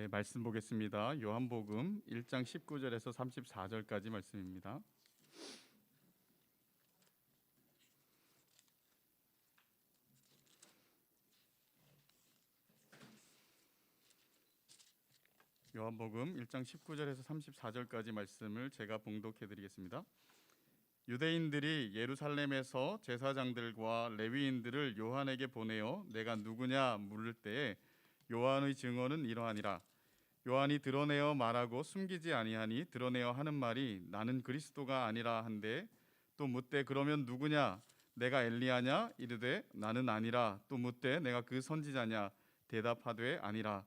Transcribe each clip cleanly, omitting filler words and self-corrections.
네, 말씀 보겠습니다. 요한복음 1장 19절에서 34절까지 말씀입니다. 요한복음 1장 19절에서 34절까지 말씀을 제가 봉독해 드리겠습니다. 유대인들이 예루살렘에서 제사장들과 레위인들을 요한에게 보내어 내가 누구냐 물을 때에 요한의 증언은 이러하니라. 요한이 드러내어 말하고 숨기지 아니하니 드러내어 하는 말이 나는 그리스도가 아니라 한데, 또 묻되 그러면 누구냐? 내가 엘리야냐? 이르되 나는 아니라. 또 묻되 내가 그 선지자냐? 대답하되 아니라.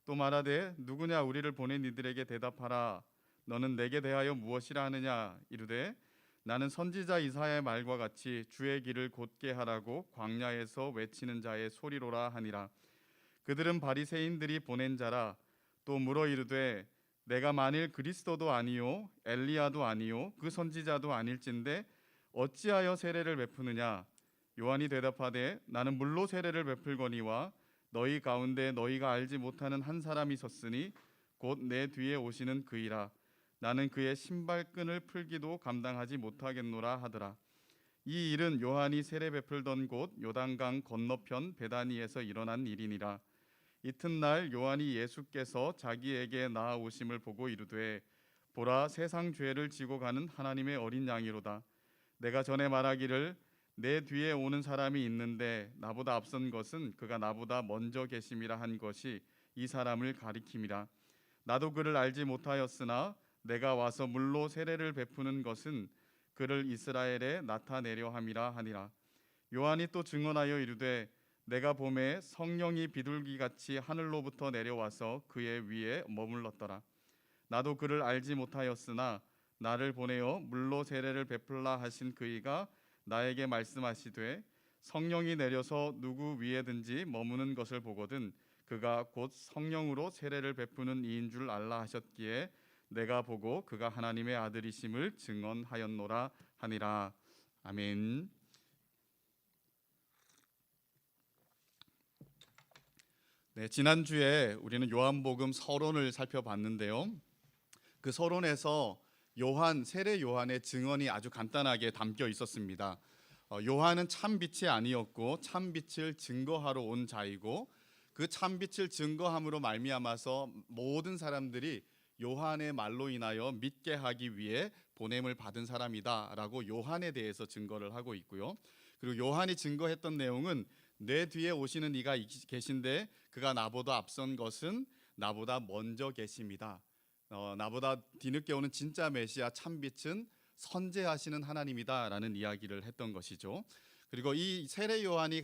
또 말하되 누구냐? 우리를 보낸 이들에게 대답하라. 너는 내게 대하여 무엇이라 하느냐? 이르되 나는 선지자 이사야의 말과 같이 주의 길을 곧게 하라고 광야에서 외치는 자의 소리로라 하니라. 그들은 바리새인들이 보낸 자라. 또 물어 이르되 내가 만일 그리스도도 아니요 엘리야도 아니요 그 선지자도 아닐진데 어찌하여 세례를 베푸느냐? 요한이 대답하되 나는 물로 세례를 베풀거니와 너희 가운데 너희가 알지 못하는 한 사람이 섰으니 곧 내 뒤에 오시는 그이라. 나는 그의 신발끈을 풀기도 감당하지 못하겠노라 하더라. 이 일은 요한이 세례 베풀던 곳 요단강 건너편 베다니에서 일어난 일이니라. 이튿날 요한이 예수께서 자기에게 나아오심을 보고 이르되 보라, 세상 죄를 지고 가는 하나님의 어린 양이로다. 내가 전에 말하기를 내 뒤에 오는 사람이 있는데 나보다 앞선 것은 그가 나보다 먼저 계심이라 한 것이 이 사람을 가리킴이라. 나도 그를 알지 못하였으나 내가 와서 물로 세례를 베푸는 것은 그를 이스라엘에 나타내려 함이라 하니라. 요한이 또 증언하여 이르되 내가 보매 성령이 비둘기같이 하늘로부터 내려와서 그의 위에 머물렀더라. 나도 그를 알지 못하였으나 나를 보내어 물로 세례를 베풀라 하신 그이가 나에게 말씀하시되 성령이 내려서 누구 위에든지 머무는 것을 보거든 그가 곧 성령으로 세례를 베푸는 이인 줄 알라 하셨기에 내가 보고 그가 하나님의 아들이심을 증언하였노라 하니라. 아멘. 네, 지난주에 우리는 요한복음 서론을 살펴봤는데요. 그 서론에서 세례 요한의 증언이 아주 간단하게 담겨 있었습니다. 요한은 참 빛이 아니었고 참 빛을 증거하러 온 자이고 그 참 빛을 증거함으로 말미암아서 모든 사람들이 요한의 말로 인하여 믿게 하기 위해 보냄을 받은 사람이다라고 요한에 대해서 증거를 하고 있고요. 그리고 요한이 증거했던 내용은 내 뒤에 오시는 이가 계신데 그가 나보다 앞선 것은 나보다 먼저 계십니다. 나보다 뒤늦게 오는 진짜 메시아 참빛은 선제하시는 하나님이다라는 이야기를 했던 것이죠. 그리고 이 세례 요한이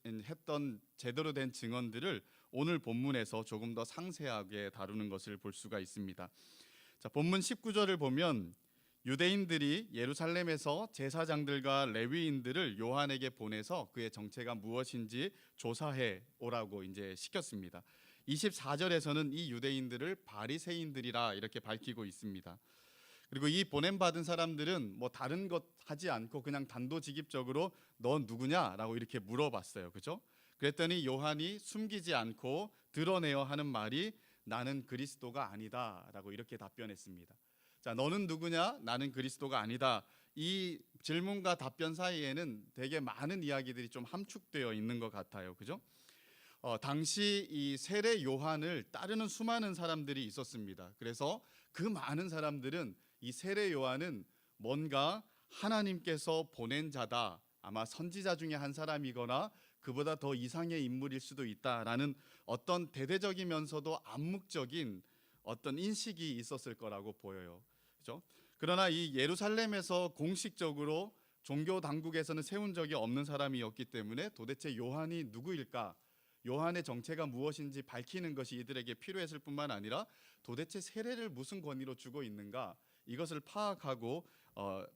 했던 제대로 된 증언들을 오늘 본문에서 조금 더 상세하게 다루는 것을 볼 수가 있습니다. 자, 본문 19절을 보면 유대인들이 예루살렘에서 제사장들과 레위인들을 요한에게 보내서 그의 정체가 무엇인지 조사해 오라고 이제 시켰습니다. 24절에서는 이 유대인들을 바리새인들이라 이렇게 밝히고 있습니다. 그리고 이 보냄 받은 사람들은 뭐 다른 것 하지 않고 그냥 단도직입적으로 너 누구냐라고 이렇게 물어봤어요. 그죠? 그랬더니 요한이 숨기지 않고 드러내어 하는 말이 나는 그리스도가 아니다라고 이렇게 답변했습니다. 자, 너는 누구냐? 나는 그리스도가 아니다. 이 질문과 답변 사이에는 되게 많은 이야기들이 좀 함축되어 있는 것 같아요. 그죠? 당시 이 세례 요한을 따르는 수많은 사람들이 있었습니다. 그래서 그 많은 사람들은 이 세례 요한은 뭔가 하나님께서 보낸 자다, 아마 선지자 중에 한 사람이거나 그보다 더 이상의 인물일 수도 있다라는 어떤 대대적이면서도 암묵적인 어떤 인식이 있었을 거라고 보여요. 그렇죠? 그러나 이 예루살렘에서 공식적으로 종교 당국에서는 세운 적이 없는 사람이었기 때문에 도대체 요한이 누구일까? 요한의 정체가 무엇인지 밝히는 것이 이들에게 필요했을 뿐만 아니라 도대체 세례를 무슨 권위로 주고 있는가? 이것을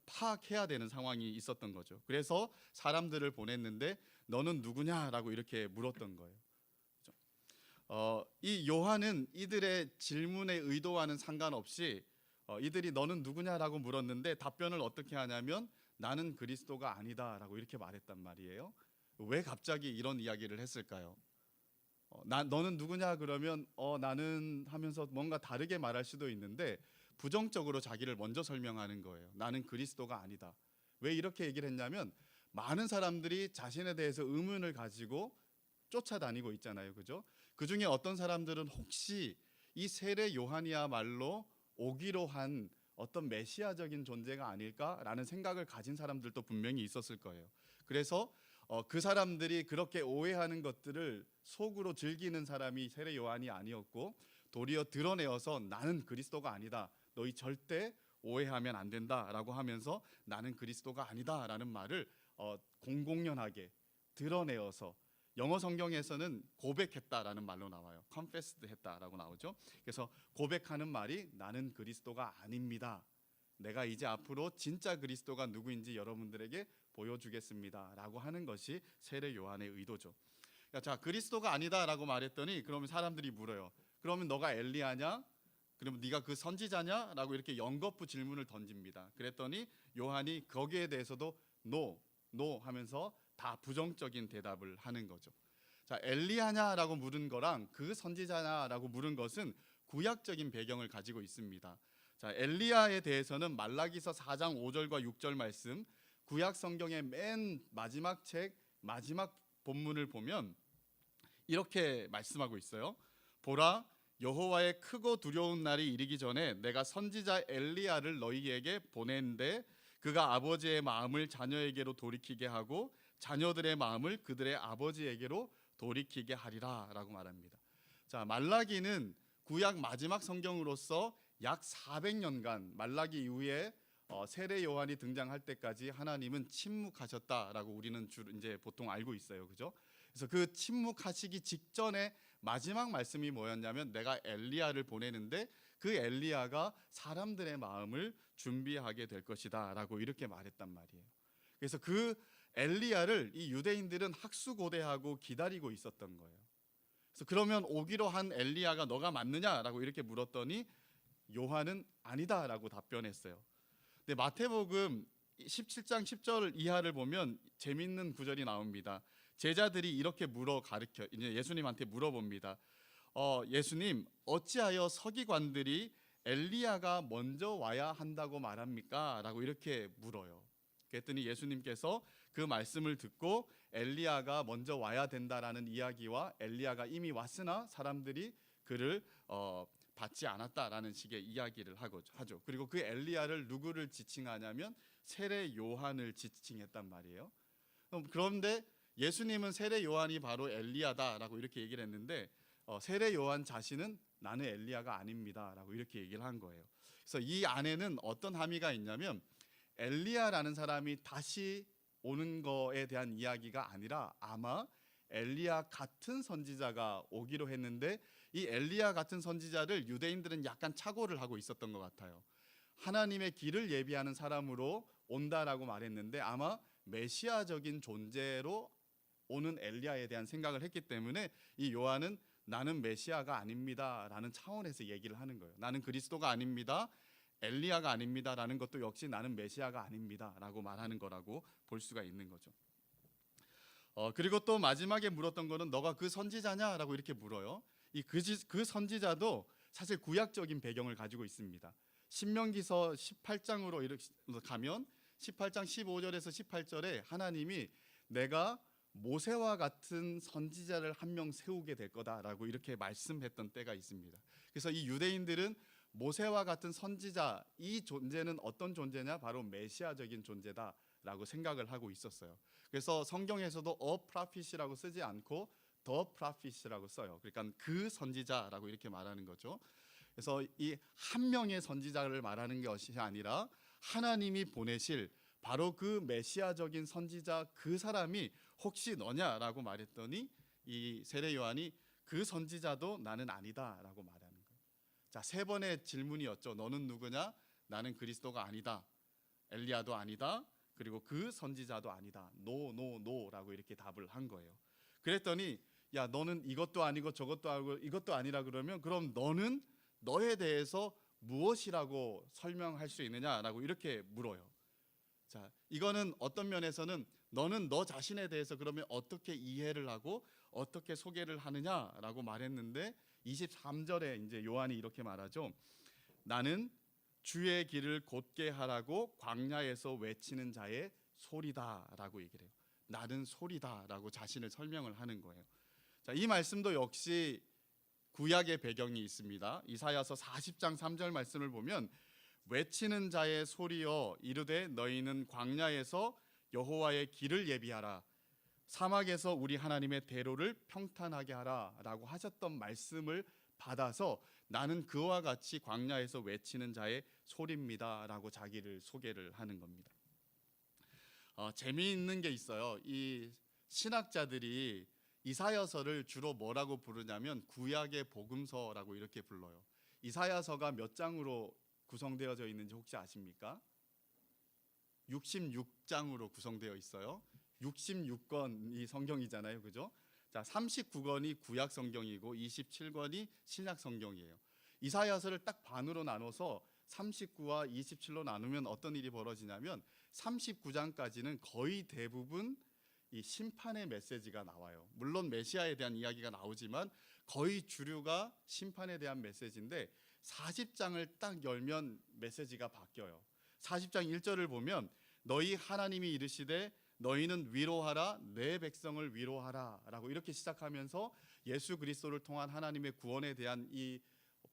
파악해야 되는 상황이 있었던 거죠. 그래서 사람들을 보냈는데 너는 누구냐라고 이렇게 물었던 거예요. 이 요한은 이들의 질문의 의도와는 상관없이 이들이 너는 누구냐라고 물었는데 답변을 어떻게 하냐면 나는 그리스도가 아니다라고 이렇게 말했단 말이에요. 왜 갑자기 이런 이야기를 했을까요? 너는 누구냐 그러면 나는 하면서 뭔가 다르게 말할 수도 있는데 부정적으로 자기를 먼저 설명하는 거예요. 나는 그리스도가 아니다. 왜 이렇게 얘기를 했냐면 많은 사람들이 자신에 대해서 의문을 가지고 쫓아다니고 있잖아요. 그죠? 그중에 어떤 사람들은 혹시 이 세례 요한이야말로 오기로 한 어떤 메시아적인 존재가 아닐까라는 생각을 가진 사람들도 분명히 있었을 거예요. 그래서 그 사람들이 그렇게 오해하는 것들을 속으로 즐기는 사람이 세례 요한이 아니었고 도리어 드러내어서 나는 그리스도가 아니다. 너희 절대 오해하면 안 된다라고 하면서 나는 그리스도가 아니다라는 말을 공공연하게 드러내어서 영어 성경에서는 고백했다라는 말로 나와요. confessed 했다라고 나오죠. 그래서 고백하는 말이 나는 그리스도가 아닙니다. 내가 이제 앞으로 진짜 그리스도가 누구인지 여러분들에게 보여주겠습니다라고 하는 것이 세례 요한의 의도죠. 자, 그리스도가 아니다라고 말했더니 그러면 사람들이 물어요. 그러면 너가 엘리야냐? 그러면 네가 그 선지자냐? 라고 이렇게 연거푸 질문을 던집니다. 그랬더니 요한이 거기에 대해서도 no 하면서 다 부정적인 대답을 하는 거죠. 자, 엘리야냐라고 물은 거랑 그 선지자냐라고 물은 것은 구약적인 배경을 가지고 있습니다. 자, 엘리야에 대해서는 말라기서 4장 5절과 6절 말씀, 구약 성경의 맨 마지막 책 마지막 본문을 보면 이렇게 말씀하고 있어요. 보라, 여호와의 크고 두려운 날이 이르기 전에 내가 선지자 엘리야를 너희에게 보낸데 그가 아버지의 마음을 자녀에게로 돌이키게 하고 자녀들의 마음을 그들의 아버지에게로 돌이키게 하리라라고 말합니다. 자, 말라기는 구약 마지막 성경으로서 약 400년간 말라기 이후에 세례 요한이 등장할 때까지 하나님은 침묵하셨다라고 우리는 이제 보통 알고 있어요. 그죠? 그래서 그 침묵하시기 직전에 마지막 말씀이 뭐였냐면 내가 엘리야를 보내는데 그 엘리야가 사람들의 마음을 준비하게 될 것이다라고 이렇게 말했단 말이에요. 그래서 그 엘리야를 이 유대인들은 학수고대하고 기다리고 있었던 거예요. 그래서 그러면 오기로 한 엘리야가 너가 맞느냐라고 이렇게 물었더니 요한은 아니다라고 답변했어요. 근데 마태복음 17장 10절 이하를 보면 재밌는 구절이 나옵니다. 제자들이 이렇게 가르쳐 이제 예수님한테 물어봅니다. 예수님, 어찌하여 서기관들이 엘리야가 먼저 와야 한다고 말합니까? 라고 이렇게 물어요. 그랬더니 예수님께서 그 말씀을 듣고 엘리야가 먼저 와야 된다라는 이야기와 엘리야가 이미 왔으나 사람들이 그를 받지 않았다라는 식의 이야기를 하죠. 그리고 그 엘리야를 누구를 지칭하냐면 세례 요한을 지칭했단 말이에요. 그런데 예수님은 세례 요한이 바로 엘리야다라고 이렇게 얘기를 했는데 세례 요한 자신은 나는 엘리야가 아닙니다라고 이렇게 얘기를 한 거예요. 그래서 이 안에는 어떤 함의가 있냐면 엘리야라는 사람이 다시 오는 거에 대한 이야기가 아니라 아마 엘리야 같은 선지자가 오기로 했는데 이 엘리야 같은 선지자를 유대인들은 약간 착오를 하고 있었던 것 같아요. 하나님의 길을 예비하는 사람으로 온다라고 말했는데 아마 메시아적인 존재로 오는 엘리야에 대한 생각을 했기 때문에 이 요한은 나는 메시아가 아닙니다라는 차원에서 얘기를 하는 거예요. 나는 그리스도가 아닙니다. 엘리야가 아닙니다라는 것도 역시 나는 메시아가 아닙니다라고 말하는 거라고 볼 수가 있는 거죠. 그리고 또 마지막에 물었던 거는 너가 그 선지자냐라고 이렇게 물어요. 그 선지자도 사실 구약적인 배경을 가지고 있습니다. 신명기서 18장으로 이렇게 가면 18장 15절에서 18절에 하나님이 내가 모세와 같은 선지자를 한 명 세우게 될 거다라고 이렇게 말씀했던 때가 있습니다. 그래서 이 유대인들은 모세와 같은 선지자, 이 존재는 어떤 존재냐? 바로 메시아적인 존재다라고 생각을 하고 있었어요. 그래서 성경에서도 a prophet이라고 쓰지 않고 the prophet이라고 써요. 그러니까 그 선지자라고 이렇게 말하는 거죠. 그래서 이 한 명의 선지자를 말하는 것이 아니라 하나님이 보내실 바로 그 메시아적인 선지자 그 사람이 혹시 너냐라고 말했더니 이 세례 요한이 그 선지자도 나는 아니다라고 말하는 거예요. 자, 세 번의 질문이었죠. 너는 누구냐? 나는 그리스도가 아니다. 엘리야도 아니다. 그리고 그 선지자도 아니다. 노라고 이렇게 답을 한 거예요. 그랬더니 야, 너는 이것도 아니고 저것도 아니고 이것도 아니라 그러면 그럼 너는 너에 대해서 무엇이라고 설명할 수 있느냐라고 이렇게 물어요. 자, 이거는 어떤 면에서는 너는 너 자신에 대해서 그러면 어떻게 이해를 하고 어떻게 소개를 하느냐라고 말했는데 23절에 이제 요한이 이렇게 말하죠. 나는 주의 길을 곧게 하라고 광야에서 외치는 자의 소리다라고 얘기를 해요. 나는 소리다라고 자신을 설명을 하는 거예요. 자, 이 말씀도 역시 구약의 배경이 있습니다. 이사야서 40장 3절 말씀을 보면 외치는 자의 소리여 이르되 너희는 광야에서 여호와의 길을 예비하라 사막에서 우리 하나님의 대로를 평탄하게 하라라고 하셨던 말씀을 받아서 나는 그와 같이 광야에서 외치는 자의 소리입니다라고 자기를 소개를 하는 겁니다. 재미있는 게 있어요. 이 신학자들이 이사야서를 주로 뭐라고 부르냐면 구약의 복음서라고 이렇게 불러요. 이사야서가 몇 장으로 구성되어져 있는지 혹시 아십니까? 66장으로 구성되어 있어요. 66권이 성경이잖아요. 그죠? 자, 39권이 구약 성경이고 27권이 신약 성경이에요. 이사야서를 딱 반으로 나눠서 39와 27로 나누면 어떤 일이 벌어지냐면 39장까지는 거의 대부분 이 심판의 메시지가 나와요. 물론 메시아에 대한 이야기가 나오지만 거의 주류가 심판에 대한 메시지인데 40장을 딱 열면 메시지가 바뀌어요. 40장 1절을 보면 너희 하나님이 이르시되 너희는 위로하라 내 백성을 위로하라 라고 이렇게 시작하면서 예수 그리스도를 통한 하나님의 구원에 대한 이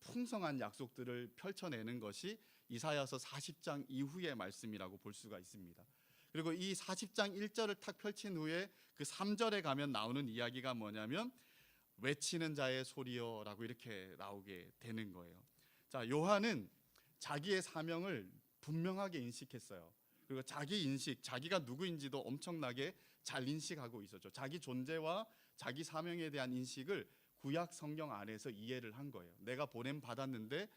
풍성한 약속들을 펼쳐내는 것이 이사야서 40장 이후의 말씀이라고 볼 수가 있습니다. 그리고 이 40장 1절을 탁 펼친 후에 그 3절에 가면 나오는 이야기가 뭐냐면 외치는 자의 소리여라고 이렇게 나오게 되는 거예요. 자, 요한은 자기의 사명을 분명하게 인식했어요. 그리고 자기 인식, 자기가 누구인지도 엄청나게 잘 인식하고 있었죠. 자기 존재와 자기 사명에 대한 인식을 구약 성경 안에서 이해를 한 거예요. 내가 보냄 받았는데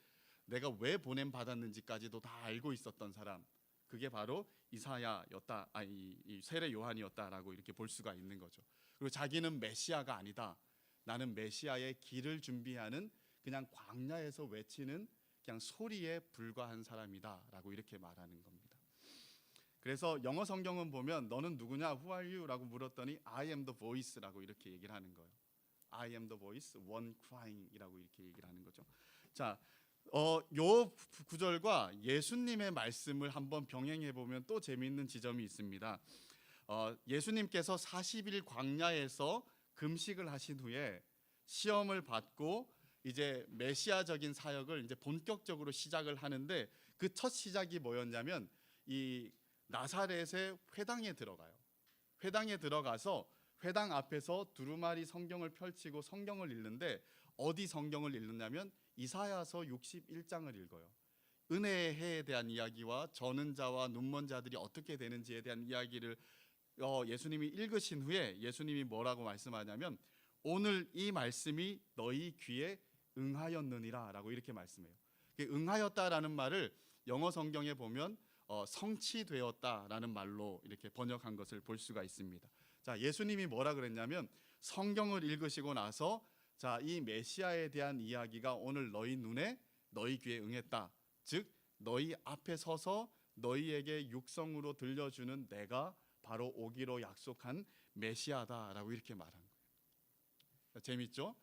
내가 왜 보냄 받았는지까지도 다 알고 있었던 사람, 그게 바로 이사야였다, 이 세례 요한이었다라고 이렇게 볼 수가 있는 거죠. 그리고 자기는 메시아가 아니다. 나는 메시아의 길을 준비하는 그냥 광야에서 외치는 그냥 소리에 불과한 사람이다라고 이렇게 말하는 겁니다. 그래서 영어 성경은 보면 너는 누구냐, who are you? 라고 물었더니 I am the voice라고 이렇게 얘기를 하는 거예요. I am the voice, one crying이라고 이렇게 얘기를 하는 거죠. 자, 요 구절과 예수님의 말씀을 한번 병행해 보면 또 재미있는 지점이 있습니다. 예수님께서 40일 광야에서 금식을 하신 후에 시험을 받고 이제 메시아적인 사역을 이제 본격적으로 시작을 하는데 그 첫 시작이 뭐였냐면 이 나사렛의 회당에 들어가요. 회당에 들어가서 회당 앞에서 두루마리 성경을 펼치고 성경을 읽는데 어디 성경을 읽느냐면 이사야서 61장을 읽어요. 은혜의 해에 대한 이야기와 저는 자와 눈먼 자들이 어떻게 되는지에 대한 이야기를 예수님이 읽으신 후에 예수님이 뭐라고 말씀하냐면 오늘 이 말씀이 너희 귀에 응하였느니라 라고 이렇게 말씀해요. 응하였다라는 말을 영어 성경에 보면 성취되었다라는 말로 이렇게 번역한 것을 볼 수가 있습니다. 자, 예수님이 뭐라 그랬냐면 성경을 읽으시고 나서 자, 이 메시아에 대한 이야기가 오늘 너희 눈에 너희 귀에 응했다. 즉 너희 앞에 서서 너희에게 육성으로 들려주는 내가 바로 오기로 약속한 메시아다라고 이렇게 말한 거예요. 재밌죠?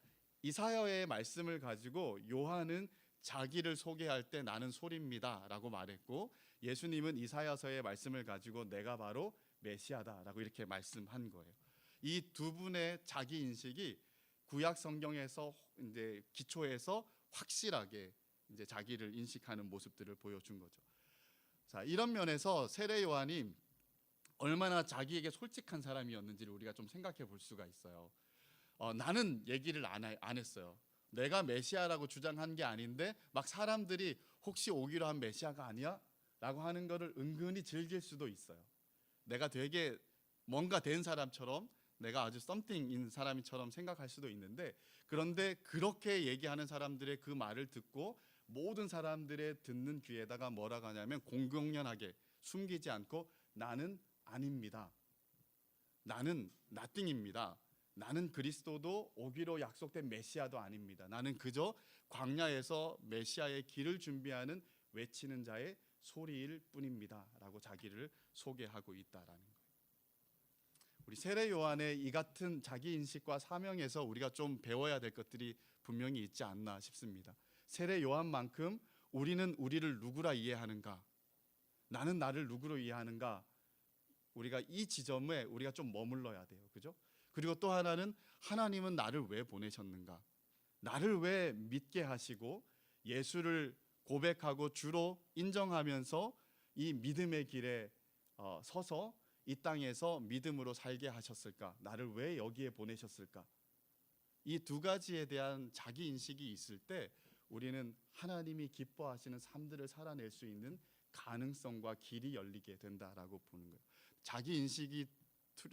이사야의 말씀을 가지고 요한은 자기를 소개할 때 나는 소리입니다라고 말했고 예수님은 이사야서의 말씀을 가지고 내가 바로 메시아다라고 이렇게 말씀한 거예요. 이 두 분의 자기 인식이 구약 성경에서 이제 기초에서 확실하게 이제 자기를 인식하는 모습들을 보여준 거죠. 자, 이런 면에서 세례 요한이 얼마나 자기에게 솔직한 사람이었는지를 우리가 좀 생각해 볼 수가 있어요. 나는 얘기를 안 했어요. 내가 메시아라고 주장한 게 아닌데 막 사람들이 혹시 오기로 한 메시아가 아니야? 라고 하는 거를 은근히 즐길 수도 있어요. 내가 되게 뭔가 된 사람처럼 내가 아주 썸띵인 사람처럼 생각할 수도 있는데 그런데 그렇게 얘기하는 사람들의 그 말을 듣고 모든 사람들의 듣는 귀에다가 뭐라고 하냐면 공공연하게 숨기지 않고 나는 아닙니다. 나는 nothing입니다. 나는 그리스도도 오기로 약속된 메시아도 아닙니다. 나는 그저 광야에서 메시아의 길을 준비하는 외치는 자의 소리일 뿐입니다. 라고 자기를 소개하고 있다라는 거예요. 우리 세례 요한의 이 같은 자기 인식과 사명에서 우리가 좀 배워야 될 것들이 분명히 있지 않나 싶습니다. 세례 요한만큼 우리는 우리를 누구라 이해하는가? 나는 나를 누구로 이해하는가? 우리가 이 지점에 우리가 좀 머물러야 돼요. 그죠? 그리고 또 하나는 하나님은 나를 왜 보내셨는가? 나를 왜 믿게 하시고 예수를 고백하고 주로 인정하면서 이 믿음의 길에 서서 이 땅에서 믿음으로 살게 하셨을까? 나를 왜 여기에 보내셨을까? 이 두 가지에 대한 자기 인식이 있을 때 우리는 하나님이 기뻐하시는 삶들을 살아낼 수 있는 가능성과 길이 열리게 된다라고 보는 거예요. 자기 인식이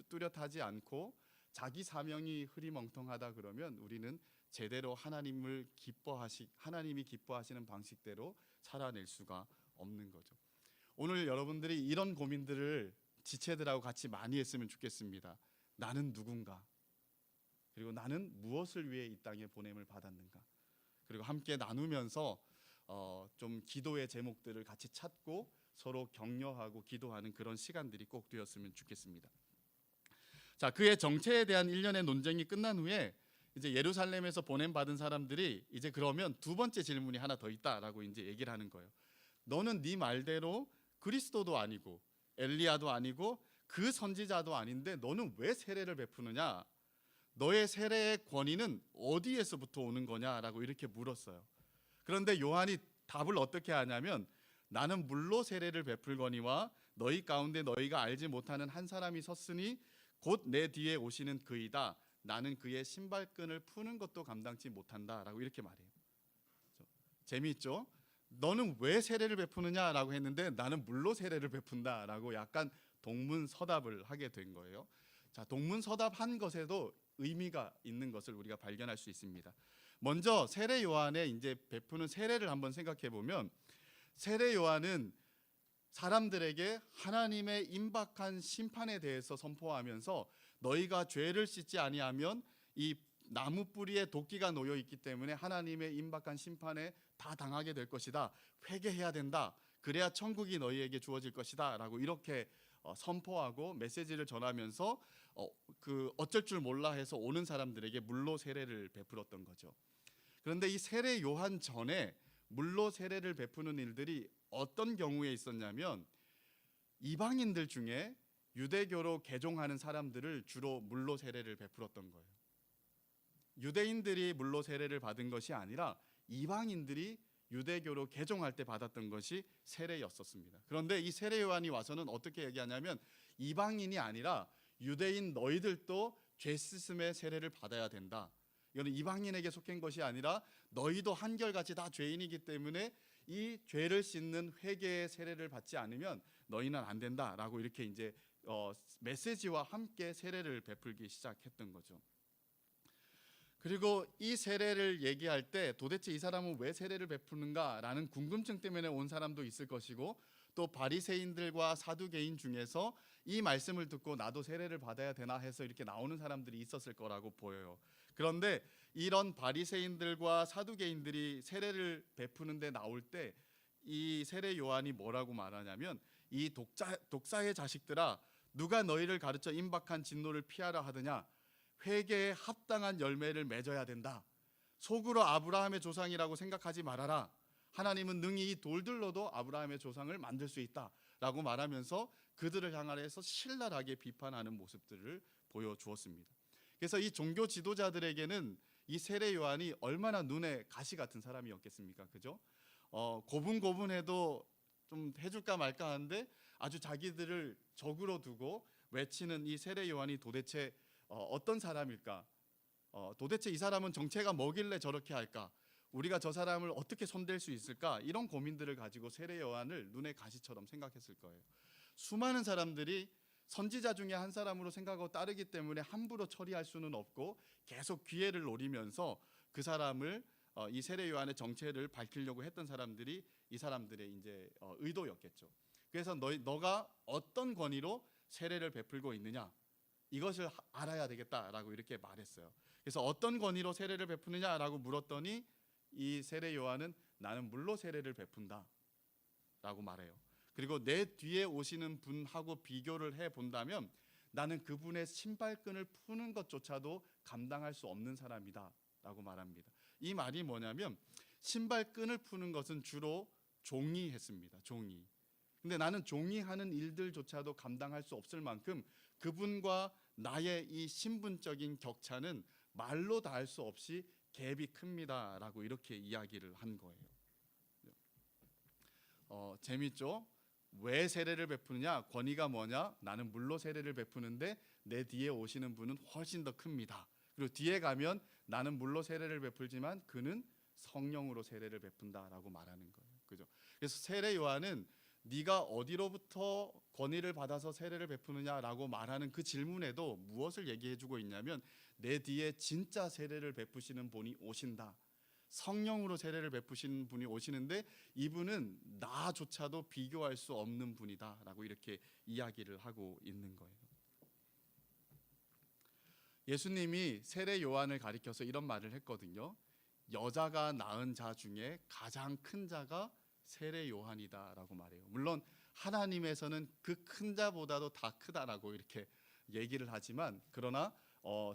뚜렷하지 않고 자기 사명이 흐리멍텅하다 그러면 우리는 제대로 하나님이 기뻐하시는 방식대로 살아낼 수가 없는 거죠. 오늘 여러분들이 이런 고민들을 지체들하고 같이 많이 했으면 좋겠습니다. 나는 누군가? 그리고 나는 무엇을 위해 이 땅에 보냄을 받았는가? 그리고 함께 나누면서 좀 기도의 제목들을 같이 찾고 서로 격려하고 기도하는 그런 시간들이 꼭 되었으면 좋겠습니다. 자, 그의 정체에 대한 일련의 논쟁이 끝난 후에 이제 예루살렘에서 보냄 받은 사람들이 이제 그러면 두 번째 질문이 하나 더 있다라고 이제 얘기를 하는 거예요. 너는 네 말대로 그리스도도 아니고 엘리야도 아니고 그 선지자도 아닌데 너는 왜 세례를 베푸느냐? 너의 세례의 권위는 어디에서부터 오는 거냐라고 이렇게 물었어요. 그런데 요한이 답을 어떻게 하냐면 나는 물로 세례를 베풀거니와 너희 가운데 너희가 알지 못하는 한 사람이 섰으니 곧 내 뒤에 오시는 그이다. 나는 그의 신발끈을 푸는 것도 감당치 못한다라고 이렇게 말해요. 재미있죠? 너는 왜 세례를 베푸느냐라고 했는데 나는 물로 세례를 베푼다라고 약간 동문서답을 하게 된 거예요. 자, 동문서답한 것에도 의미가 있는 것을 우리가 발견할 수 있습니다. 먼저 세례 요한의 이제 베푸는 세례를 한번 생각해 보면 세례 요한은 사람들에게 하나님의 임박한 심판에 대해서 선포하면서 너희가 죄를 씻지 아니하면 이 나무 뿌리에 도끼가 놓여 있기 때문에 하나님의 임박한 심판에 다 당하게 될 것이다. 회개해야 된다. 그래야 천국이 너희에게 주어질 것이다. 라고 이렇게 선포하고 메시지를 전하면서 어쩔 줄 몰라 해서 오는 사람들에게 물로 세례를 베풀었던 거죠. 그런데 이 세례 요한 전에 물로 세례를 베푸는 일들이 어떤 경우에 있었냐면 이방인들 중에 유대교로 개종하는 사람들을 주로 물로 세례를 베풀었던 거예요. 유대인들이 물로 세례를 받은 것이 아니라 이방인들이 유대교로 개종할 때 받았던 것이 세례였었습니다. 그런데 이 세례 요한이 와서는 어떻게 얘기하냐면 이방인이 아니라 유대인 너희들도 죄 씻음의 세례를 받아야 된다. 이거는 이방인에게 속한 것이 아니라 너희도 한결같이 다 죄인이기 때문에 이 죄를 씻는 회개의 세례를 받지 않으면 너희는 안 된다라고 이렇게 이제 메시지와 함께 세례를 베풀기 시작했던 거죠. 그리고 이 세례를 얘기할 때 도대체 이 사람은 왜 세례를 베푸는가라는 궁금증 때문에 온 사람도 있을 것이고 또 바리새인들과 사두개인 중에서 이 말씀을 듣고 나도 세례를 받아야 되나 해서 이렇게 나오는 사람들이 있었을 거라고 보여요. 그런데 이런 바리새인들과 사두개인들이 세례를 베푸는데 나올 때 이 세례 요한이 뭐라고 말하냐면 이 독사의 자식들아 누가 너희를 가르쳐 임박한 진노를 피하라 하더냐 회개에 합당한 열매를 맺어야 된다. 속으로 아브라함의 조상이라고 생각하지 말아라. 하나님은 능히 이 돌들로도 아브라함의 조상을 만들 수 있다라고 말하면서 그들을 향하여서 신랄하게 비판하는 모습들을 보여주었습니다. 그래서 이 종교 지도자들에게는 이 세례 요한이 얼마나 눈에 가시 같은 사람이었겠습니까? 그죠? 고분고분해도 좀 해줄까 말까 하는데 아주 자기들을 적으로 두고 외치는 이 세례 요한이 도대체 어떤 사람일까? 도대체 이 사람은 정체가 뭐길래 저렇게 할까? 우리가 저 사람을 어떻게 손댈 수 있을까? 이런 고민들을 가지고 세례 요한을 눈에 가시처럼 생각했을 거예요. 수많은 사람들이 선지자 중에 한 사람으로 생각하고 따르기 때문에 함부로 처리할 수는 없고 계속 기회를 노리면서 그 사람을 이 세례 요한의 정체를 밝히려고 했던 사람들이 이 사람들의 이제 의도였겠죠. 그래서 너가 어떤 권위로 세례를 베풀고 있느냐 이것을 알아야 되겠다라고 이렇게 말했어요. 그래서 어떤 권위로 세례를 베푸느냐라고 물었더니 이 세례 요한은 나는 물로 세례를 베푼다라고 말해요. 그리고 내 뒤에 오시는 분하고 비교를 해 본다면 나는 그분의 신발끈을 푸는 것조차도 감당할 수 없는 사람이다 라고 말합니다. 이 말이 뭐냐면 신발끈을 푸는 것은 주로 종이 했습니다. 종이. 근데 나는 종이 하는 일들조차도 감당할 수 없을 만큼 그분과 나의 이 신분적인 격차는 말로 다 할 수 없이 갭이 큽니다 라고 이렇게 이야기를 한 거예요. 재밌죠? 왜 세례를 베푸느냐? 권위가 뭐냐? 나는 물로 세례를 베푸는데 내 뒤에 오시는 분은 훨씬 더 큽니다. 그리고 뒤에 가면 나는 물로 세례를 베풀지만 그는 성령으로 세례를 베푼다라고 말하는 거예요. 그죠? 그래서 세례 요한은 네가 어디로부터 권위를 받아서 세례를 베푸느냐라고 말하는 그 질문에도 무엇을 얘기해주고 있냐면 내 뒤에 진짜 세례를 베푸시는 분이 오신다. 성령으로 세례를 베푸시는 분이 오시는데 이분은 나조차도 비교할 수 없는 분이다라고 이렇게 이야기를 하고 있는 거예요. 예수님이 세례 요한을 가리켜서 이런 말을 했거든요. 여자가 낳은 자 중에 가장 큰 자가 세례 요한이다라고 말해요. 물론 하나님에서는 그 큰 자보다도 다 크다라고 이렇게 얘기를 하지만 그러나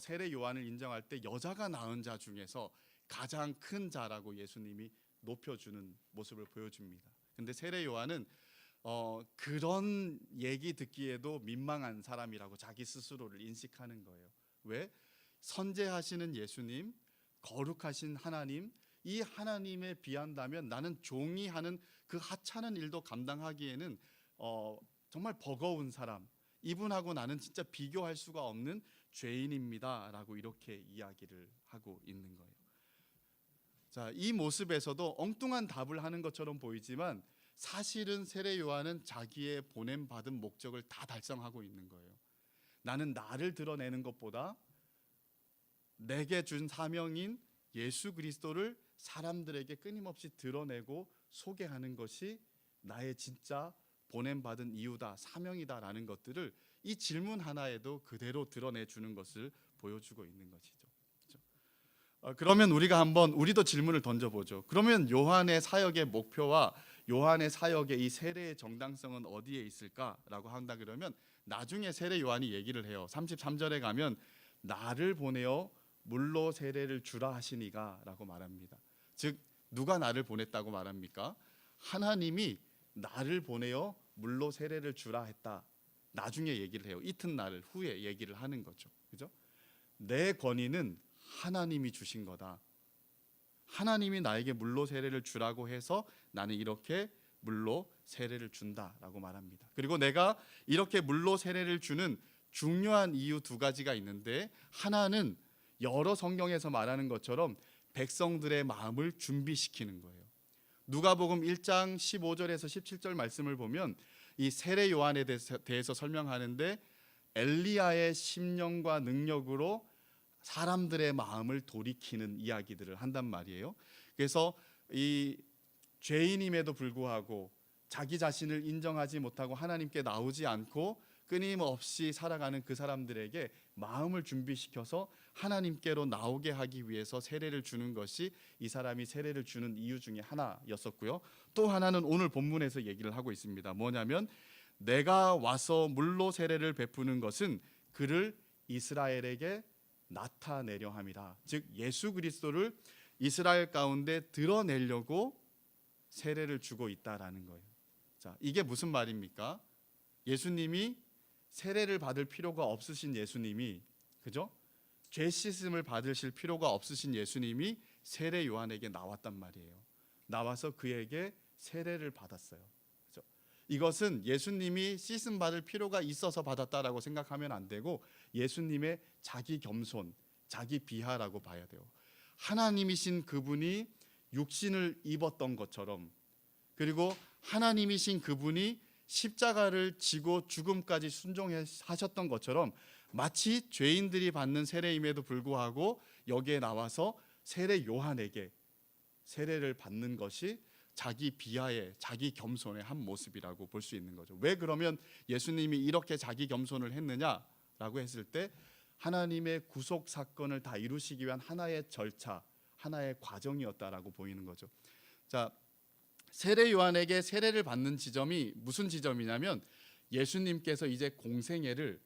세례 요한을 인정할 때 여자가 낳은 자 중에서 가장 큰 자라고 예수님이 높여주는 모습을 보여줍니다. 근데 세례 요한은 그런 얘기 듣기에도 민망한 사람이라고 자기 스스로를 인식하는 거예요. 왜? 선제하시는 예수님, 거룩하신 하나님, 이 하나님에 비한다면 나는 종이 하는 그 하찮은 일도 감당하기에는 정말 버거운 사람, 이분하고 나는 진짜 비교할 수가 없는 죄인입니다라고 이렇게 이야기를 하고 있는 거예요. 자, 이 모습에서도 엉뚱한 답을 하는 것처럼 보이지만 사실은 세례 요한은 자기의 보냄 받은 목적을 다 달성하고 있는 거예요. 나는 나를 드러내는 것보다 내게 준 사명인 예수 그리스도를 사람들에게 끊임없이 드러내고 소개하는 것이 나의 진짜 보냄 받은 이유다, 사명이다라는 것들을 이 질문 하나에도 그대로 드러내 주는 것을 보여주고 있는 것이죠. 그러면 우리도 질문을 던져보죠. 그러면 요한의 사역의 목표와 요한의 사역의 이 세례의 정당성은 어디에 있을까라고 한다 그러면 나중에 세례 요한이 얘기를 해요. 33절에 가면 나를 보내어 물로 세례를 주라 하시니가 라고 말합니다. 즉 누가 나를 보냈다고 말합니까? 하나님이 나를 보내어 물로 세례를 주라 했다. 나중에 얘기를 해요. 이튿날 후에 얘기를 하는 거죠. 그죠? 내 권위는 하나님이 주신 거다. 하나님이 나에게 물로 세례를 주라고 해서 나는 이렇게 물로 세례를 준다라고 말합니다. 그리고 내가 이렇게 물로 세례를 주는 중요한 이유 두 가지가 있는데 하나는 여러 성경에서 말하는 것처럼 백성들의 마음을 준비시키는 거예요. 누가복음 1장 15절에서 17절 말씀을 보면 이 세례 요한에 대해서 설명하는데 엘리야의 심령과 능력으로 사람들의 마음을 돌이키는 이야기들을 한단 말이에요. 그래서 이 죄인임에도 불구하고 자기 자신을 인정하지 못하고 하나님께 나오지 않고 끊임없이 살아가는 그 사람들에게 마음을 준비시켜서 하나님께로 나오게 하기 위해서 세례를 주는 것이 이 사람이 세례를 주는 이유 중에 하나였었고요. 또 하나는 오늘 본문에서 얘기를 하고 있습니다. 뭐냐면 내가 와서 물로 세례를 베푸는 것은 그를 이스라엘에게 나타내려 함이라. 즉 예수 그리스도를 이스라엘 가운데 드러내려고 세례를 주고 있다라는 거예요. 자, 이게 무슨 말입니까? 예수님이 세례를 받을 필요가 없으신 예수님이, 그죠? 죄 씻음을 받으실 필요가 없으신 예수님이 세례 요한에게 나왔단 말이에요. 나와서 그에게 세례를 받았어요. 그죠? 이것은 예수님이 씻음 받을 필요가 있어서 받았다라고 생각하면 안 되고 예수님의 자기 겸손, 자기 비하라고 봐야 돼요. 하나님이신 그분이 육신을 입었던 것처럼, 그리고 하나님이신 그분이 십자가를 지고 죽음까지 순종하셨던 것처럼 마치 죄인들이 받는 세례임에도 불구하고 여기에 나와서 세례 요한에게 세례를 받는 것이 자기 비하의, 자기 겸손의 한 모습이라고 볼 수 있는 거죠. 왜 그러면 예수님이 이렇게 자기 겸손을 했느냐라고 했을 때 하나님의 구속 사건을 다 이루시기 위한 하나의 절차, 하나의 과정이었다라고 보이는 거죠. 자, 세례 요한에게 세례를 받는 지점이 무슨 지점이냐면 예수님께서 이제 공생애를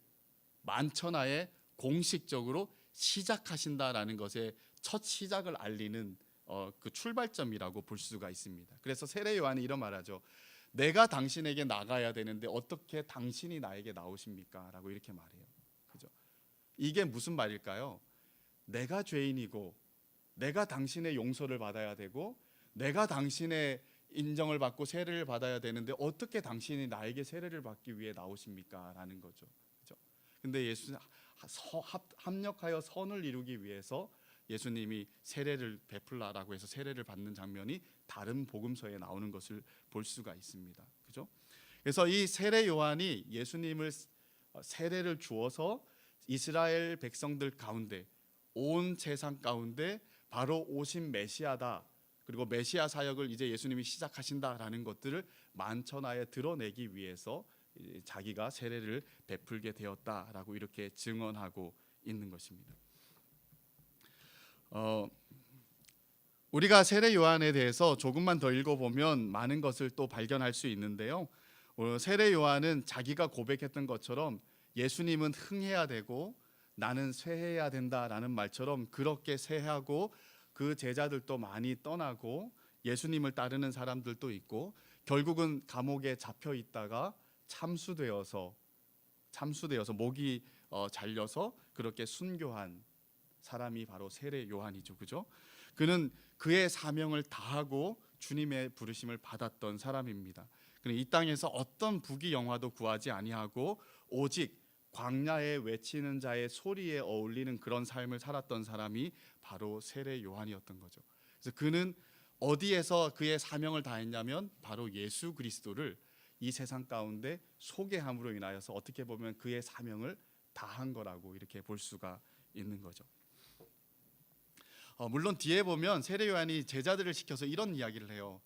만천하에 공식적으로 시작하신다라는 것의 첫 시작을 알리는 그 출발점이라고 볼 수가 있습니다. 그래서 세례 요한이 이런 말하죠. 내가 당신에게 나가야 되는데 어떻게 당신이 나에게 나오십니까? 라고 이렇게 말해요. 그죠? 이게 무슨 말일까요? 내가 죄인이고 내가 당신의 용서를 받아야 되고 내가 당신의 인정을 받고 세례를 받아야 되는데 어떻게 당신이 나에게 세례를 받기 위해 나오십니까? 라는 거죠. 그죠? 근데 예수는 합력하여 선을 이루기 위해서 예수님이 세례를 베풀라라고 해서 세례를 받는 장면이 다른 복음서에 나오는 것을 볼 수가 있습니다. 그죠? 그래서 이 세례 요한이 예수님을 세례를 주어서 이스라엘 백성들 가운데 온 세상 가운데 바로 오신 메시아다. 그리고 메시아 사역을 이제 예수님이 시작하신다라는 것들을 만천하에 드러내기 위해서 자기가 세례를 베풀게 되었다라고 이렇게 증언하고 있는 것입니다. 우리가 세례 요한에 대해서 조금만 더 읽어보면 많은 것을 또 발견할 수 있는데요. 세례 요한은 자기가 고백했던 것처럼 예수님은 흥해야 되고 나는 쇠해야 된다라는 말처럼 그렇게 쇠하고 그 제자들도 많이 떠나고 예수님을 따르는 사람들도 있고 결국은 감옥에 잡혀 있다가 참수되어서 목이 잘려서 그렇게 순교한 사람이 바로 세례 요한이죠. 그죠? 그는 그의 사명을 다하고 주님의 부르심을 받았던 사람입니다. 그는 이 땅에서 어떤 부귀영화도 구하지 아니하고 오직 광야에 외치는 자의 소리에 어울리는 그런 삶을 살았던 사람이 바로 세례 요한이었던 거죠. 그래서 그는 어디에서 그의 사명을 다했냐면 바로 예수 그리스도를 이 세상 가운데 소개함으로 인하여서 어떻게 보면 그의 사명을 다한 거라고 이렇게 볼 수가 있는 거죠. 물론 뒤에 보면 세례 요한이 제자들을 시켜서 이런 이야기를 해요.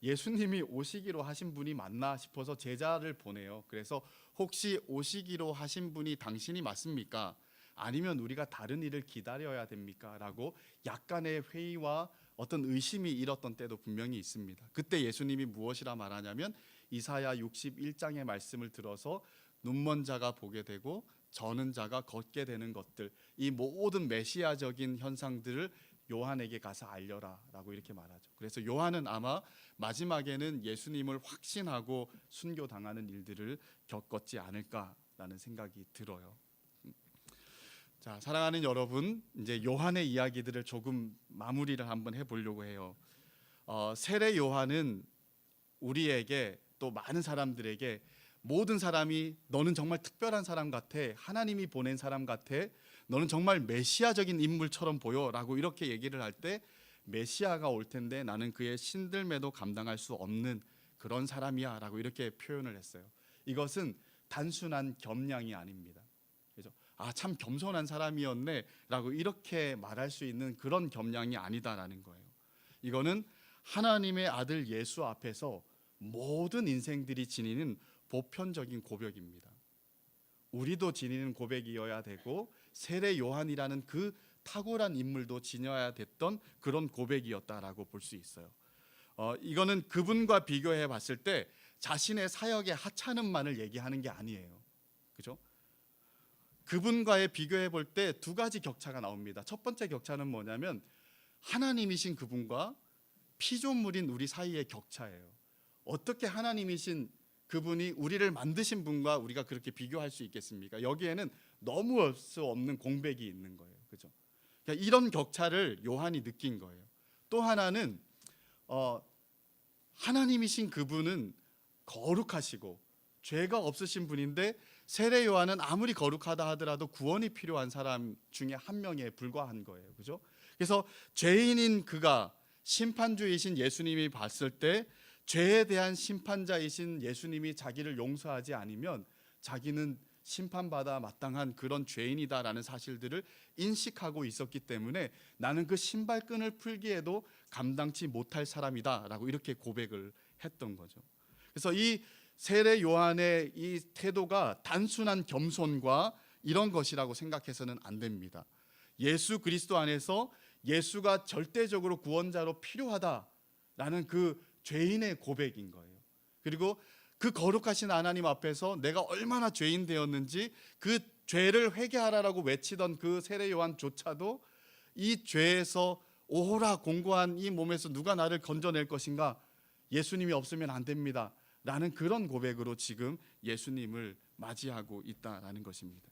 예수님이 오시기로 하신 분이 맞나 싶어서 제자를 보내요. 그래서 혹시 오시기로 하신 분이 당신이 맞습니까? 아니면 우리가 다른 일을 기다려야 됩니까? 라고 약간의 회의와 어떤 의심이 일었던 때도 분명히 있습니다. 그때 예수님이 무엇이라 말하냐면 이사야 61장의 말씀을 들어서 눈먼 자가 보게 되고 저는 자가 걷게 되는 것들, 이 모든 메시아적인 현상들을 요한에게 가서 알려라 라고 이렇게 말하죠. 그래서 요한은 아마 마지막에는 예수님을 확신하고 순교당하는 일들을 겪었지 않을까라는 생각이 들어요. 자, 사랑하는 여러분, 이제 요한의 이야기들을 조금 마무리를 한번 해보려고 해요. 세례 요한은 우리에게 또 많은 사람들에게 모든 사람이 너는 정말 특별한 사람 같아, 하나님이 보낸 사람 같아, 너는 정말 메시아적인 인물처럼 보여라고 이렇게 얘기를 할 때 메시아가 올 텐데 나는 그의 신들매도 감당할 수 없는 그런 사람이야 라고 이렇게 표현을 했어요. 이것은 단순한 겸양이 아닙니다. 그래서 참 겸손한 사람이었네 라고 이렇게 말할 수 있는 그런 겸양이 아니다라는 거예요. 이거는 하나님의 아들 예수 앞에서 모든 인생들이 지니는 보편적인 고백입니다. 우리도 지니는 고백이어야 되고 세례 요한이라는 그 탁월한 인물도 지녀야 됐던 그런 고백이었다라고 볼 수 있어요. 이거는 그분과 비교해 봤을 때 자신의 사역의 하찮음만을 얘기하는 게 아니에요. 그죠? 그분과의 비교해 볼 때 두 가지 격차가 나옵니다. 첫 번째 격차는 뭐냐면 하나님이신 그분과 피조물인 우리 사이의 격차예요. 어떻게 하나님이신 그분이 우리를 만드신 분과 우리가 그렇게 비교할 수 있겠습니까? 여기에는 넘을 수 없는 공백이 있는 거예요. 그죠? 그러니까 이런 격차를 요한이 느낀 거예요. 또 하나는 하나님이신 그분은 거룩하시고 죄가 없으신 분인데 세례 요한은 아무리 거룩하다 하더라도 구원이 필요한 사람 중에 한 명에 불과한 거예요. 그죠? 그래서 죄인인 그가 심판주이신 예수님이 봤을 때 죄에 대한 심판자이신 예수님이 자기를 용서하지 않으면 자기는 심판받아 마땅한 그런 죄인이다라는 사실들을 인식하고 있었기 때문에 나는 그 신발끈을 풀기에도 감당치 못할 사람이다라고 이렇게 고백을 했던 거죠. 그래서 이 세례 요한의 이 태도가 단순한 겸손과 이런 것이라고 생각해서는 안 됩니다. 예수 그리스도 안에서 예수가 절대적으로 구원자로 필요하다라는 그 죄인의 고백인 거예요. 그리고 그 거룩하신 하나님 앞에서 내가 얼마나 죄인 되었는지 그 죄를 회개하라라고 외치던 그 세례 요한조차도 이 죄에서 오호라 공고한 이 몸에서 누가 나를 건져낼 것인가? 예수님이 없으면 안 됩니다. 라는 그런 고백으로 지금 예수님을 맞이하고 있다라는 것입니다.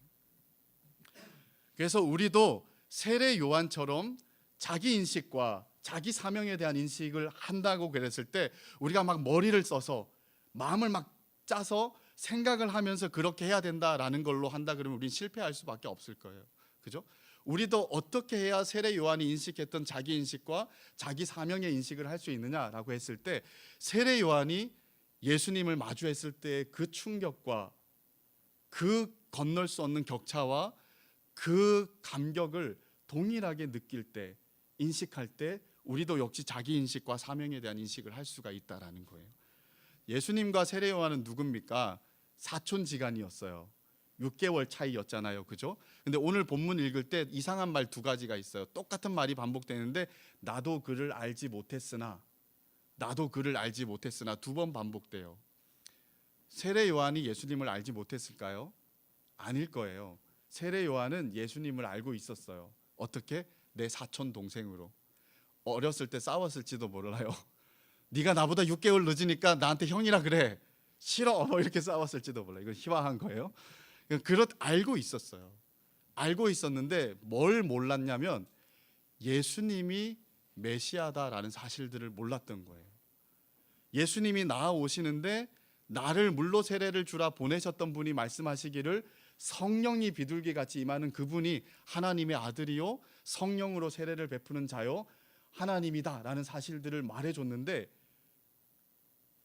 그래서 우리도 세례 요한처럼 자기 인식과 자기 사명에 대한 인식을 한다고 그랬을 때 우리가 막 머리를 써서 마음을 막 짜서 생각을 하면서 그렇게 해야 된다라는 걸로 한다 그러면 우리는 실패할 수밖에 없을 거예요. 그죠? 우리도 어떻게 해야 세례 요한이 인식했던 자기 인식과 자기 사명의 인식을 할 수 있느냐라고 했을 때 세례 요한이 예수님을 마주했을 때 그 충격과 그 건널 수 없는 격차와 그 감격을 동일하게 느낄 때, 인식할 때 우리도 역시 자기 인식과 사명에 대한 인식을 할 수가 있다라는 거예요. 예수님과 세례 요한은 누굽니까? 사촌지간이었어요. 6개월 차이였잖아요. 그죠? 근데 오늘 본문 읽을 때 이상한 말 두 가지가 있어요. 똑같은 말이 반복되는데 나도 그를 알지 못했으나 두 번 반복돼요. 세례 요한이 예수님을 알지 못했을까요? 아닐 거예요. 세례 요한은 예수님을 알고 있었어요. 어떻게? 내 사촌 동생으로. 어렸을 때 싸웠을지도 몰라요. 네가 나보다 6개월 늦으니까 나한테 형이라 그래. 싫어. 뭐 이렇게 싸웠을지도 몰라요. 이건 희화한 거예요. 알고 있었어요. 알고 있었는데 뭘 몰랐냐면 예수님이 메시아다라는 사실들을 몰랐던 거예요. 예수님이 나아오시는데 나를 물로 세례를 주라 보내셨던 분이 말씀하시기를 성령이 비둘기같이 임하는 그분이 하나님의 아들이요 성령으로 세례를 베푸는 자요 하나님이다라는 사실들을 말해줬는데